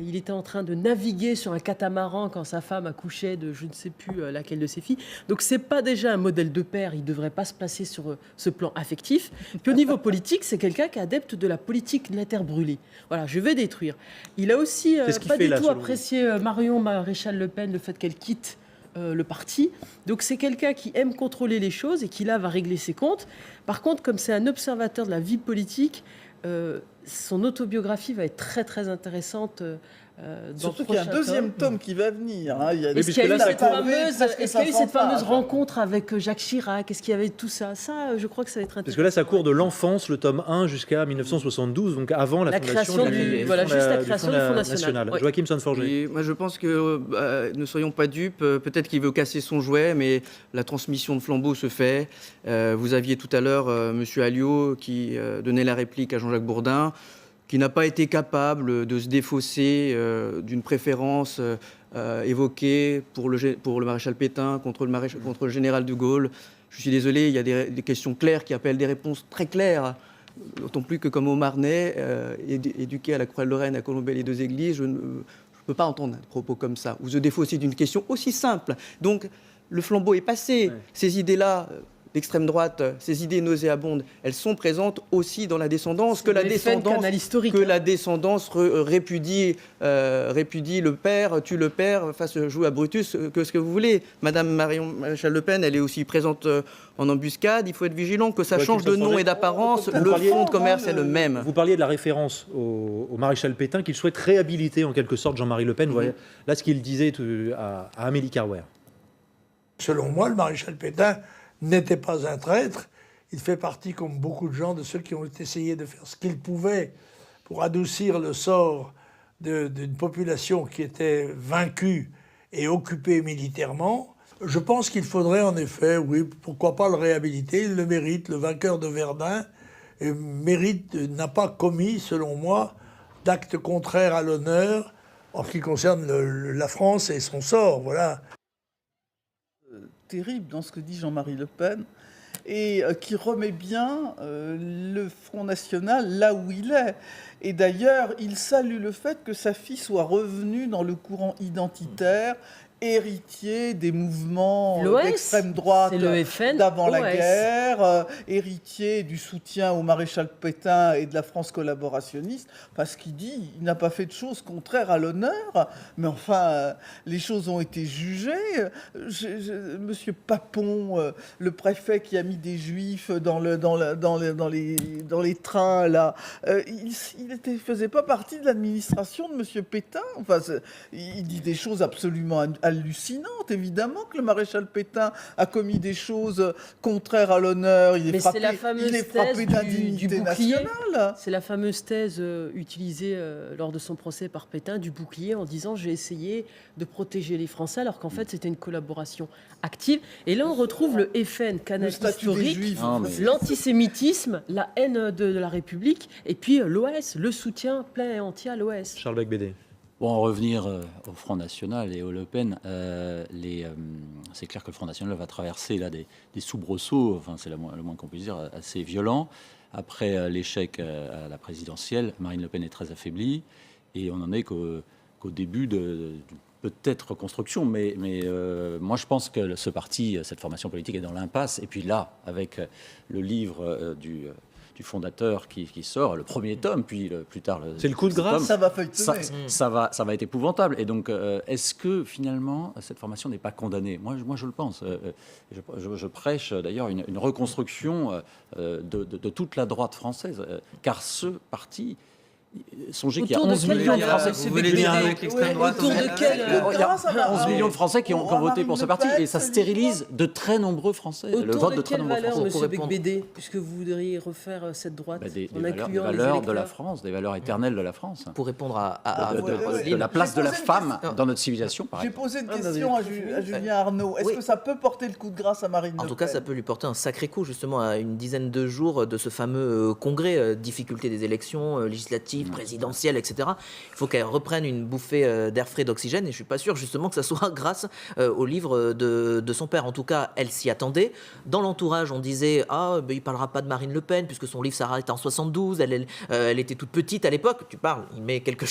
Il était en train de naviguer sur un catamaran quand sa femme accouchait de je ne sais plus laquelle de ses filles. Donc c'est pas déjà un modèle de père, il ne devrait pas se placer sur ce plan affectif. Puis au niveau politique, c'est quelqu'un qui est adepte de la politique de la terre brûlée. Voilà, je vais détruire. Il a aussi pas du tout apprécié Marion Maréchal Le Pen, le fait qu'elle quitte le parti. Donc c'est quelqu'un qui aime contrôler les choses et qui là va régler ses comptes. Par contre, comme c'est un observateur de la vie politique, son autobiographie va être très très intéressante. Surtout qu'il y a un deuxième tome qui va venir. Hein. Est-ce qu'il y a eu cette fameuse rencontre avec Jacques Chirac? Est-ce qu'il y avait tout ça? Ça, je crois que ça va être intéressant. Parce que là, ça court de l'enfance, le tome 1, jusqu'à 1972, donc avant la fondation du Front National. Ouais. Joachim Sonforger. Moi, je pense que ne soyons pas dupes. Peut-être qu'il veut casser son jouet, mais la transmission de flambeau se fait. Vous aviez tout à l'heure M. Alliot qui donnait la réplique à Jean-Jacques Bourdin, qui n'a pas été capable de se défausser d'une préférence évoquée pour le maréchal Pétain contre le général de Gaulle. Je suis désolé, il y a des questions claires qui appellent des réponses très claires. D'autant plus que comme au Marnais, éduqué à la Croix-de-Lorraine, à Colombey-les-Deux-Églises, je ne peux pas entendre des propos comme ça. Ou se défaut aussi d'une question aussi simple. Donc, le flambeau est passé. Ouais. Ces idées-là, d'extrême droite, ces idées nauséabondes, elles sont présentes aussi dans la descendance. Que la descendance répudie le père, tue le père, joue à Brutus, que ce que vous voulez. Madame Marion Maréchal Le Pen, elle est aussi présente en embuscade. Il faut être vigilant, que ça change de nom et d'apparence. Le fond de commerce est le même. Vous parliez de la référence au maréchal Pétain, qu'il souhaite réhabiliter en quelque sorte Jean-Marie Le Pen. Vous voyez, là, ce qu'il disait à Amélie Carwer. Selon moi, le maréchal Pétain n'était pas un traître. Il fait partie, comme beaucoup de gens, de ceux qui ont essayé de faire ce qu'ils pouvaient pour adoucir le sort d'une population qui était vaincue et occupée militairement. Je pense qu'il faudrait en effet, oui, pourquoi pas le réhabiliter. Il le mérite, le vainqueur de Verdun, n'a pas commis, selon moi, d'actes contraires à l'honneur en ce qui concerne la France et son sort. Voilà. Terrible dans ce que dit Jean-Marie Le Pen et qui remet bien le Front National là où il est. Et d'ailleurs, il salue le fait que sa fille soit revenue dans le courant identitaire, héritier des mouvements d'extrême droite d'avant la guerre, héritier du soutien au maréchal Pétain et de la France collaborationniste, parce qu'il dit il n'a pas fait de choses contraires à l'honneur, mais enfin, les choses ont été jugées. Monsieur Papon, le préfet qui a mis des juifs dans les trains, là, il faisait pas partie de l'administration de monsieur Pétain. Enfin, il dit des choses absolument hallucinante, évidemment que le maréchal Pétain a commis des choses contraires à l'honneur. Il est frappé d'indignité nationale. C'est la fameuse thèse utilisée lors de son procès par Pétain du bouclier en disant j'ai essayé de protéger les Français alors qu'en fait c'était une collaboration active. Et là on retrouve le FN, canal historique, l'antisémitisme, la haine de la République et puis l'OS, le soutien plein et entier à l'OS. Charles Becbédé. Pour en revenir au Front National et au Le Pen, c'est clair que le Front National va traverser là, des soubresauts, enfin, c'est le moins qu'on puisse dire, assez violents. Après l'échec à la présidentielle, Marine Le Pen est très affaiblie et on n'en est qu'au début de peut-être reconstruction. Mais moi, je pense que ce parti, cette formation politique est dans l'impasse. Et puis là, avec le livre du fondateur qui sort, le premier tome, puis plus tard c'est le coup de grâce, ça va feuilletonner. Ça va être épouvantable. Et donc, est-ce que finalement cette formation n'est pas condamnée ? Moi, je le pense. Je prêche d'ailleurs une reconstruction de toute la droite française, car ce parti. Songez qu'il y a 11 millions de Français. Vous voulez dire avec l'extrême droite? Il y a 11 millions de Français qui ont voté pour ce parti et ça stérilise de très nombreux Français. Le vote de très nombreux Français. Monsieur Becbédé, puisque vous voudriez refaire cette droite des valeurs de la France, des valeurs éternelles de la France. Pour répondre à de la place de la femme dans notre civilisation, par exemple. J'ai posé une question à Julien Arnaud. Est-ce que ça peut porter le coup de grâce à Marine Le Pen ? En tout cas, ça peut lui porter un sacré coup, justement, à une dizaine de jours de ce fameux congrès, difficulté des élections législatives, présidentielle, etc. Il faut qu'elle reprenne une bouffée d'air frais, d'oxygène, et je ne suis pas sûr justement que ça soit grâce au livre de son père. En tout cas, elle s'y attendait. Dans l'entourage, on disait il ne parlera pas de Marine Le Pen, puisque son livre s'arrête en 72, elle était toute petite à l'époque. Tu parles, il met quelques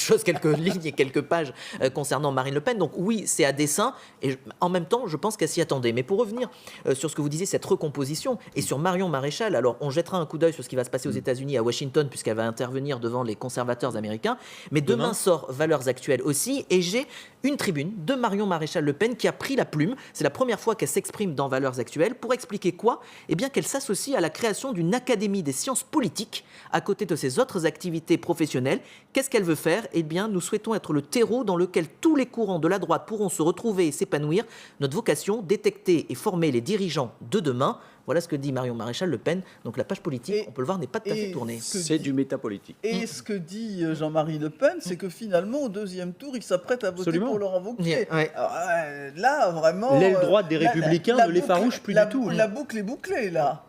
lignes et quelques pages concernant Marine Le Pen. Donc oui, c'est à dessein, et en même temps, je pense qu'elle s'y attendait. Mais pour revenir sur ce que vous disiez, cette recomposition, et sur Marion Maréchal, alors on jettera un coup d'œil sur ce qui va se passer aux États-Unis, à Washington, puisqu'elle va intervenir devant les conservateurs américains. Mais demain sort Valeurs Actuelles aussi, et j'ai une tribune de Marion Maréchal Le Pen qui a pris la plume. C'est la première fois qu'elle s'exprime dans Valeurs Actuelles pour expliquer quoi ? Eh bien qu'elle s'associe à la création d'une académie des sciences politiques à côté de ses autres activités professionnelles. Qu'est-ce qu'elle veut faire ? Eh bien, nous souhaitons être le terreau dans lequel tous les courants de la droite pourront se retrouver et s'épanouir. Notre vocation, détecter et former les dirigeants de demain. Voilà ce que dit Marion Maréchal Le Pen. Donc la page politique, on peut le voir, n'est pas tout à fait tournée. C'est du métapolitique. Et ce que dit Jean-Marie Le Pen, c'est que finalement, au deuxième tour, il s'apprête à voter pour Laurent Wauquiez. Là, vraiment... L'aile droite des Républicains ne l'effarouche plus du tout. La boucle est bouclée, là.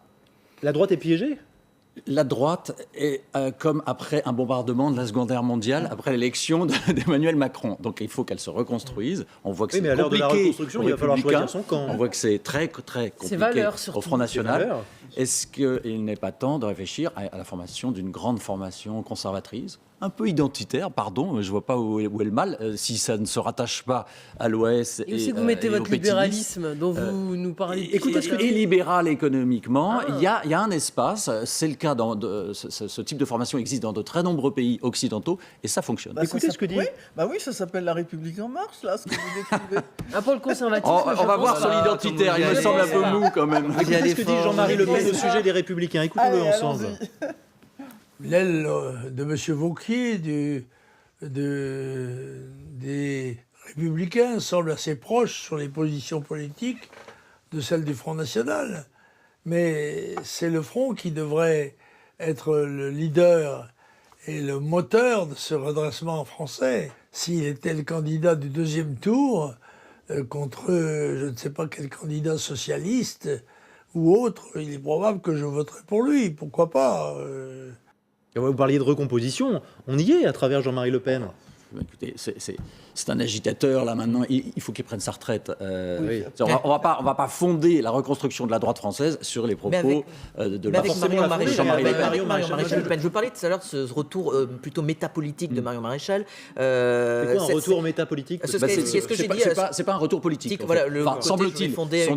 La droite est piégée ? La droite est comme après un bombardement de la Seconde Guerre mondiale, après l'élection d'Emmanuel Macron. Donc il faut qu'elle se reconstruise. On voit que c'est mais à l'heure de la compliqué reconstruction, il va falloir choisir son camp. On voit que c'est très compliqué valeurs, au Front National. valeurs. Est-ce qu'il n'est pas temps de réfléchir à la formation d'une grande formation conservatrice, un peu identitaire, pardon, mais je ne vois pas où est le mal, si ça ne se rattache pas à l'OS et aussi vous mettez votre libéralisme dont vous nous parlez. Écoutez, et libéral économiquement, il y a un espace, c'est le cas, ce type de formation existe dans de très nombreux pays occidentaux, et ça fonctionne. Écoutez ce que dit... Oui, ça s'appelle la République en marche, là, ce que vous décrivez. Pour le conservatisme, on va voir sur l'identitaire, il me semble un peu mou quand même. Écoutez ce que dit Jean-Marie Le Pen au sujet des Républicains. Écoutons-le ensemble. L'aile de M. Wauquiez des Républicains semble assez proche sur les positions politiques de celle du Front National. Mais c'est le Front qui devrait être le leader et le moteur de ce redressement français. S'il était le candidat du deuxième tour contre je ne sais pas quel candidat socialiste ou autre, il est probable que je voterai pour lui. Pourquoi pas Vous parliez de recomposition. On y est à travers Jean-Marie Le Pen. Écoutez, c'est un agitateur, là, maintenant. Il faut qu'il prenne sa retraite. Oui. On va pas fonder la reconstruction de la droite française sur les propos de la Marion Maréchal. Le Pen. Je parlais tout à l'heure de ce retour plutôt métapolitique de Marion Maréchal. C'est quoi un retour métapolitique? C'est ce que j'ai dit. C'est pas un retour politique. Voilà, semble-t-il. Fonder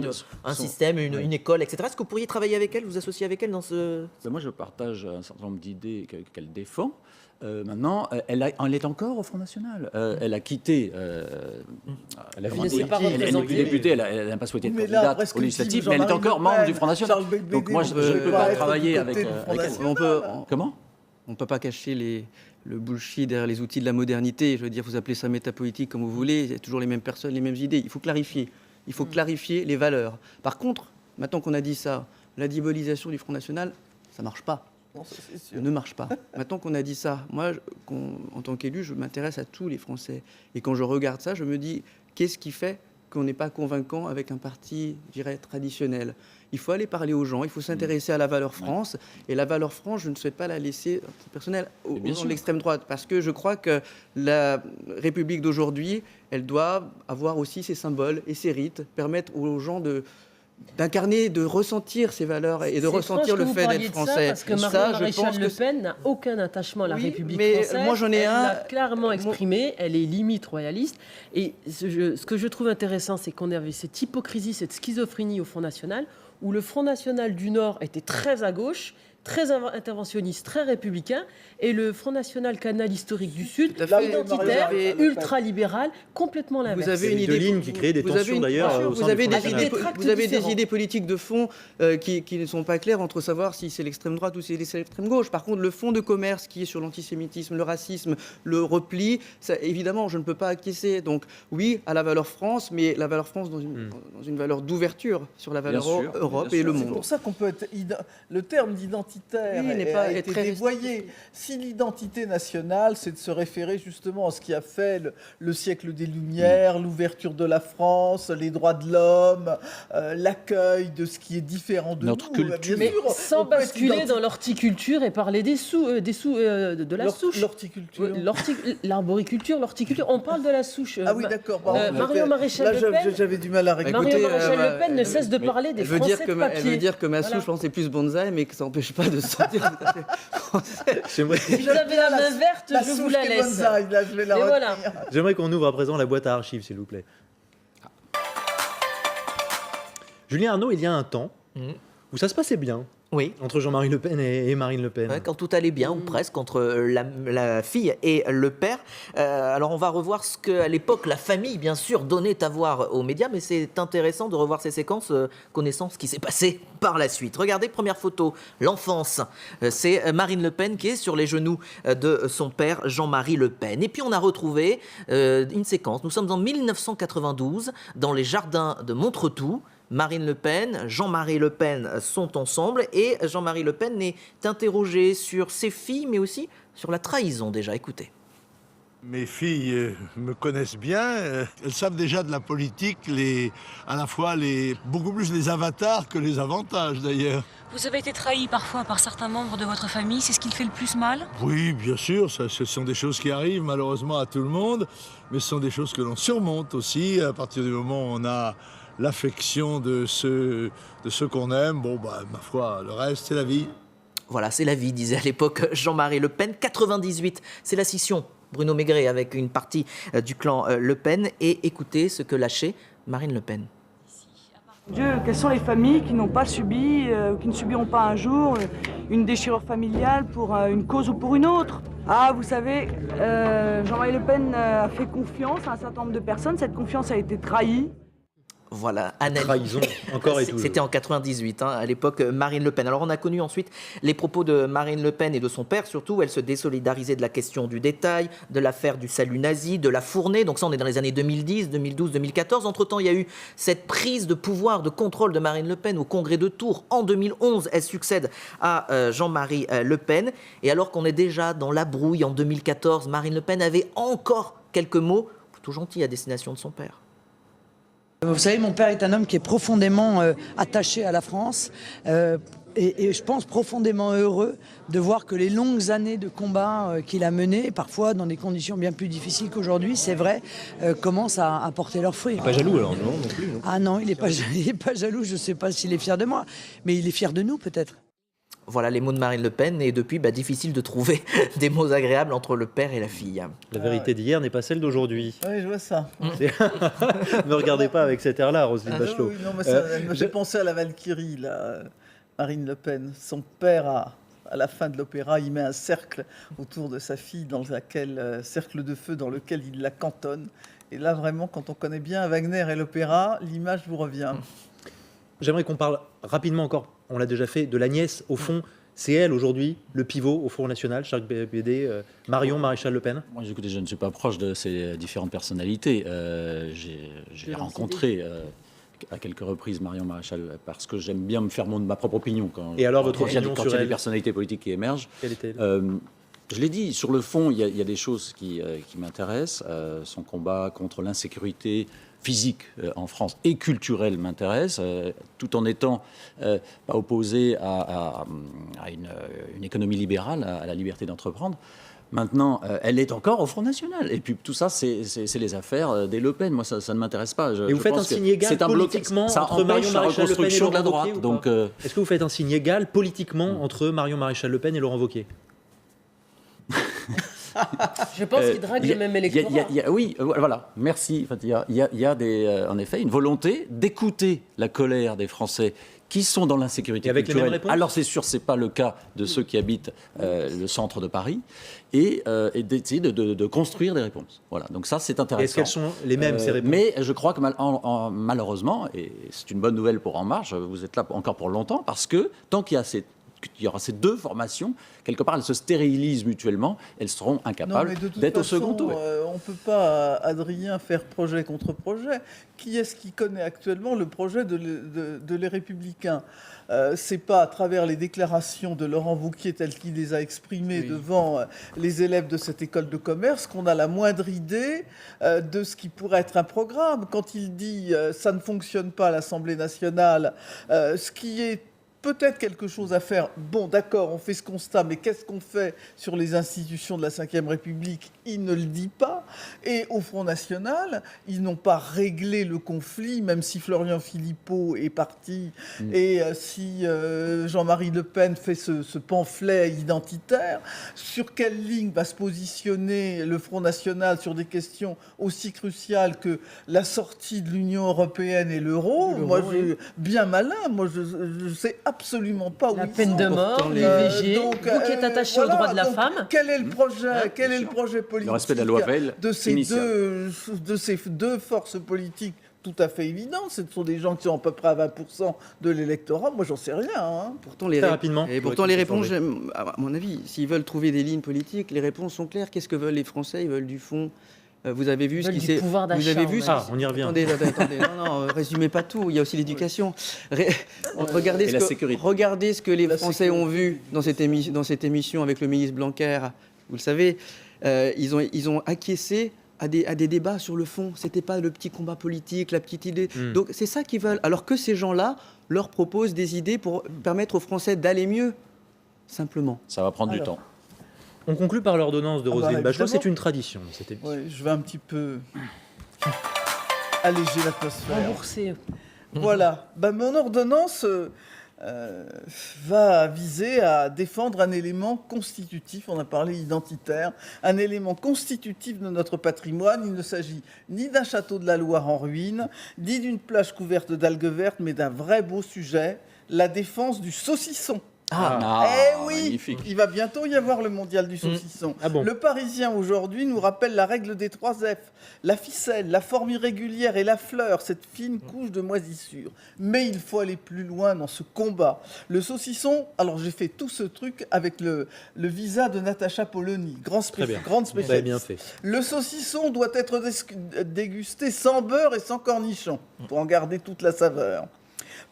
un système, une école, etc. Est-ce que vous pourriez travailler avec elle, vous associer avec elle dans ce... Moi, je partage un certain nombre d'idées qu'elle défend. Maintenant, elle est encore au Front National. Elle a quitté la vie députée. Elle n'a pas souhaité être candidate aux législatives, mais elle est encore membre du Front National. Donc moi, je ne peux pas travailler avec elle. Comment ? On ne peut pas cacher le bullshit derrière les outils de la modernité. Je veux dire, vous appelez ça métapolitique comme vous voulez, c'est toujours les mêmes personnes, les mêmes idées. Il faut clarifier. Il faut clarifier les valeurs. Par contre, maintenant qu'on a dit ça, la diabolisation du Front National, ça ne marche pas. Non, ça ne marche pas. Maintenant qu'on a dit ça, moi, en tant qu'élu, je m'intéresse à tous les Français. Et quand je regarde ça, je me dis, qu'est-ce qui fait qu'on n'est pas convaincant avec un parti, je dirais, traditionnel? Il faut aller parler aux gens, il faut s'intéresser à la valeur France. Et la valeur France, je ne souhaite pas la laisser, personnelle, aux gens de l'extrême droite. Parce que je crois que la République d'aujourd'hui, elle doit avoir aussi ses symboles et ses rites, permettre aux gens d'incarner, de ressentir ces valeurs et de ressentir le fait d'être français. Parce que Marion Maréchal Le Pen n'a aucun attachement à la République française. Moi, j'en ai elle l'a clairement exprimé, elle est limite royaliste. Et ce que je trouve intéressant, c'est qu'on avait cette hypocrisie, cette schizophrénie au Front National, où le Front National du Nord était très à gauche, très interventionniste, très républicain, et le Front National canal historique du Sud, identitaire, ultra-libéral, complètement l'inverse. Vous avez une idée qui crée des tensions d'ailleurs. Vous avez des idées politiques de fond qui ne sont pas claires entre savoir si c'est l'extrême droite ou si c'est l'extrême gauche. Par contre, le fond de commerce qui est sur l'antisémitisme, le racisme, le repli, ça, évidemment, je ne peux pas acquiescer. Donc oui, à la valeur France, mais la valeur France dans une valeur d'ouverture sur la valeur Europe et le monde. C'est pour ça qu'on peut être... Le terme d'identitaire a été dévoyé. Si l'identité nationale, c'est de se référer justement à ce qui a fait le siècle des Lumières, l'ouverture de la France, les droits de l'homme, l'accueil de ce qui est différent de notre nous. culture. Mais sans basculer dans l'horticulture et parler de la souche. L'horticulture. L'arboriculture, l'horticulture. On parle de la souche. Ah oui, d'accord. Marion Maréchal Le Pen. J'avais du mal à répéter. Marion Maréchal Le Pen ne cesse de parler des Français de papier. Elle veut dire que ma souche, je pense, c'est plus bonsaï, mais que ça n'empêche pas de se sentir tout à fait français. Si vous avez la main verte, je vous la laisse. Bonsaï, là, je vais la voilà. J'aimerais qu'on ouvre à présent la boîte à archives, s'il vous plaît. Julien Arnaud, il y a un temps où ça se passait bien. Oui. Entre Jean-Marie Le Pen et Marine Le Pen. Ouais, quand tout allait bien, ou presque, entre la fille et le père. Alors on va revoir ce qu'à l'époque la famille, bien sûr, donnait à voir aux médias, mais c'est intéressant de revoir ces séquences, connaissant ce qui s'est passé par la suite. Regardez, première photo, l'enfance. C'est Marine Le Pen qui est sur les genoux de son père, Jean-Marie Le Pen. Et puis on a retrouvé une séquence. Nous sommes en 1992, dans les jardins de Montretout. Marine Le Pen, Jean-Marie Le Pen sont ensemble et Jean-Marie Le Pen est interrogé sur ses filles mais aussi sur la trahison déjà. Écoutez. Mes filles me connaissent bien. Elles savent déjà de la politique, à la fois beaucoup plus les avatars que les avantages d'ailleurs. Vous avez été trahi parfois par certains membres de votre famille, c'est ce qui le fait le plus mal? Oui, bien sûr, ce sont des choses qui arrivent malheureusement à tout le monde, mais ce sont des choses que l'on surmonte aussi à partir du moment où on a l'affection de ceux qu'on aime. Bon, ma foi, le reste, c'est la vie. Voilà, c'est la vie, disait à l'époque Jean-Marie Le Pen. 98, c'est la scission. Bruno Maigret avec une partie du clan Le Pen. Et écoutez ce que lâchait Marine Le Pen. Dieu, quelles sont les familles qui n'ont pas subi, qui ne subiront pas un jour une déchirure familiale pour une cause ou pour une autre? Ah, vous savez, Jean-Marie Le Pen a fait confiance à un certain nombre de personnes. Cette confiance a été trahie. Voilà, trahison, encore et toujours. C'était en 98, à l'époque Marine Le Pen. Alors on a connu ensuite les propos de Marine Le Pen et de son père surtout. Elle se désolidarisait de la question du détail, de l'affaire du salut nazi, de la fournée. Donc ça, on est dans les années 2010, 2012, 2014. Entre-temps, il y a eu cette prise de pouvoir, de contrôle de Marine Le Pen au congrès de Tours. En 2011, elle succède à Jean-Marie Le Pen. Et alors qu'on est déjà dans la brouille en 2014, Marine Le Pen avait encore quelques mots plutôt gentils à destination de son père. Vous savez, mon père est un homme qui est profondément attaché à la France et je pense profondément heureux de voir que les longues années de combat qu'il a menées, parfois dans des conditions bien plus difficiles qu'aujourd'hui, c'est vrai, commencent à porter leurs fruits. Il n'est pas jaloux alors, non plus, non. Ah non, il n'est pas jaloux, je ne sais pas s'il est fier de moi, mais il est fier de nous peut-être. Voilà les mots de Marine Le Pen, et depuis, difficile de trouver des mots agréables entre le père et la fille. La vérité d'hier n'est pas celle d'aujourd'hui. Oui, je vois ça. Ne me regardez pas avec cet air-là, Roselyne Bachelot. Oui, non, mais j'ai pensé à la Valkyrie, là, Marine Le Pen. Son père, à la fin de l'opéra, il met un cercle autour de sa fille, cercle de feu dans lequel il la cantonne. Et là, vraiment, quand on connaît bien Wagner et l'opéra, l'image vous revient. J'aimerais qu'on parle rapidement encore, on l'a déjà fait, de la nièce. Au fond, c'est elle aujourd'hui, le pivot au Front National, Charles Bédé, Marion Maréchal Le Pen. Moi, écoutez, je ne suis pas proche de ces différentes personnalités. J'ai rencontré à quelques reprises Marion Maréchal parce que j'aime bien me faire ma propre opinion. Et alors, votre opinion quand il y a des personnalités politiques qui émergent. Quelle était Je l'ai dit, sur le fond, il y a des choses qui m'intéressent. Son combat contre l'insécurité physique en France et culturelle m'intéresse, tout en étant pas opposé à une économie libérale, à la liberté d'entreprendre. Maintenant, elle est encore au Front National. Et puis tout ça, c'est les affaires des Le Pen. Moi, ça ne m'intéresse pas. Et vous faites un signe égal politiquement entre Marion Maréchal Le Pen et Laurent Wauquiez, donc, est-ce que vous faites un signe égal politiquement entre Marion Maréchal Le Pen et Laurent Wauquiez? Je pense qu'ils draguent le même électorat. Oui, voilà, merci. Il y a en effet une volonté d'écouter la colère des Français qui sont dans l'insécurité culturelle. Alors c'est sûr, c'est pas le cas de ceux qui habitent le centre de Paris, et d'essayer de construire des réponses. Voilà, donc ça c'est intéressant. Est-ce qu'elles sont les mêmes ces réponses? Mais je crois que malheureusement, et c'est une bonne nouvelle pour En Marche, vous êtes là encore pour longtemps, parce que tant qu'il y aura ces deux formations, quelque part, elles se stérilisent mutuellement, elles seront incapables d'être au second tour. On ne peut pas, Adrien, faire projet contre projet. Qui est-ce qui connaît actuellement le projet de Les Républicains? C'est pas à travers les déclarations de Laurent Wauquiez telles qu'il les a exprimées devant les élèves de cette école de commerce qu'on a la moindre idée de ce qui pourrait être un programme. Quand il dit ça ne fonctionne pas à l'Assemblée nationale, ce qui est peut-être quelque chose à faire. Bon, d'accord, on fait ce constat, mais qu'est-ce qu'on fait sur les institutions de la Ve République? Il ne le dit pas. Et au Front National, ils n'ont pas réglé le conflit, même si Florian Philippot est parti et si Jean-Marie Le Pen fait ce pamphlet identitaire. Sur quelle ligne va se positionner le Front National sur des questions aussi cruciales que la sortie de l'Union européenne et l'euro? Moi, bien malin. Moi, je sais absolument pas où la peine de mort, l'IVG, vous qui êtes attaché aux droits de la femme. Quel est le projet politique le respect de la loi Veil de ces deux forces politiques tout à fait évidentes? Ce sont des gens qui sont à peu près à 20% de l'électorat. Moi, j'en sais rien. Pourtant, les réponses, à mon avis, s'ils veulent trouver des lignes politiques, les réponses sont claires. Qu'est-ce que veulent les Français? Ils veulent du fond. Vous avez vu ce qui s'est. Vous avez vu on y revient. Attendez, non, résumez pas tout. Il y a aussi l'éducation. Regardez ce que les Français ont vu dans cette émission avec le ministre Blanquer. Vous le savez, ils ont acquiescé à des débats sur le fond. C'était pas le petit combat politique, la petite idée. Donc c'est ça qu'ils veulent. Alors que ces gens-là leur proposent des idées pour permettre aux Français d'aller mieux, simplement. Ça va prendre du temps. On conclut par l'ordonnance de Roselyne Bachelot. C'est une tradition. Oui, je vais un petit peu alléger l'atmosphère. Rembourser. Voilà. Mon ordonnance va viser à défendre un élément constitutif, on a parlé identitaire, un élément constitutif de notre patrimoine. Il ne s'agit ni d'un château de la Loire en ruine, ni d'une plage couverte d'algues vertes, mais d'un vrai beau sujet, la défense du saucisson. Oui, magnifique. Il va bientôt y avoir le mondial du saucisson. Le Parisien aujourd'hui nous rappelle la règle des 3 F. La ficelle, la forme irrégulière et la fleur, cette fine couche de moisissure. Mais il faut aller plus loin dans ce combat. Le saucisson, alors j'ai fait tout ce truc avec le visa de Natacha Polony, grande spécialiste. Vous avez bien fait. Le saucisson doit être dégusté sans beurre et sans cornichons, pour en garder toute la saveur.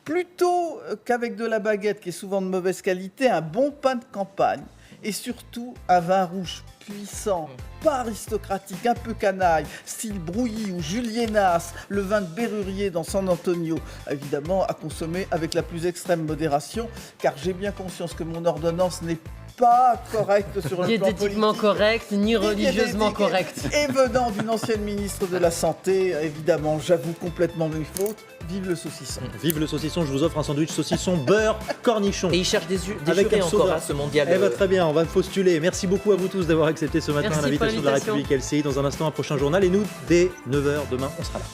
Plutôt qu'avec de la baguette, qui est souvent de mauvaise qualité, un bon pain de campagne. Et surtout, un vin rouge puissant, pas aristocratique, un peu canaille, style Brouilly ou Julienas, le vin de Bérurier dans San Antonio. Évidemment, à consommer avec la plus extrême modération, car j'ai bien conscience que mon ordonnance n'est pas correcte sur le plan politique. Diététiquement correcte, ni religieusement correcte. Et venant d'une ancienne ministre de la Santé, évidemment, j'avoue complètement mes fautes. Vive le saucisson. Vive le saucisson, je vous offre un sandwich saucisson, beurre, cornichon. Et il cherche des jurés encore à ce mondial. Eh bien, très bien, on va postuler. Merci beaucoup à vous tous d'avoir accepté ce matin l'invitation de la République LCI. Dans un instant, un prochain journal. Et nous, dès 9h demain, on sera là.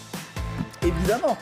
Évidemment.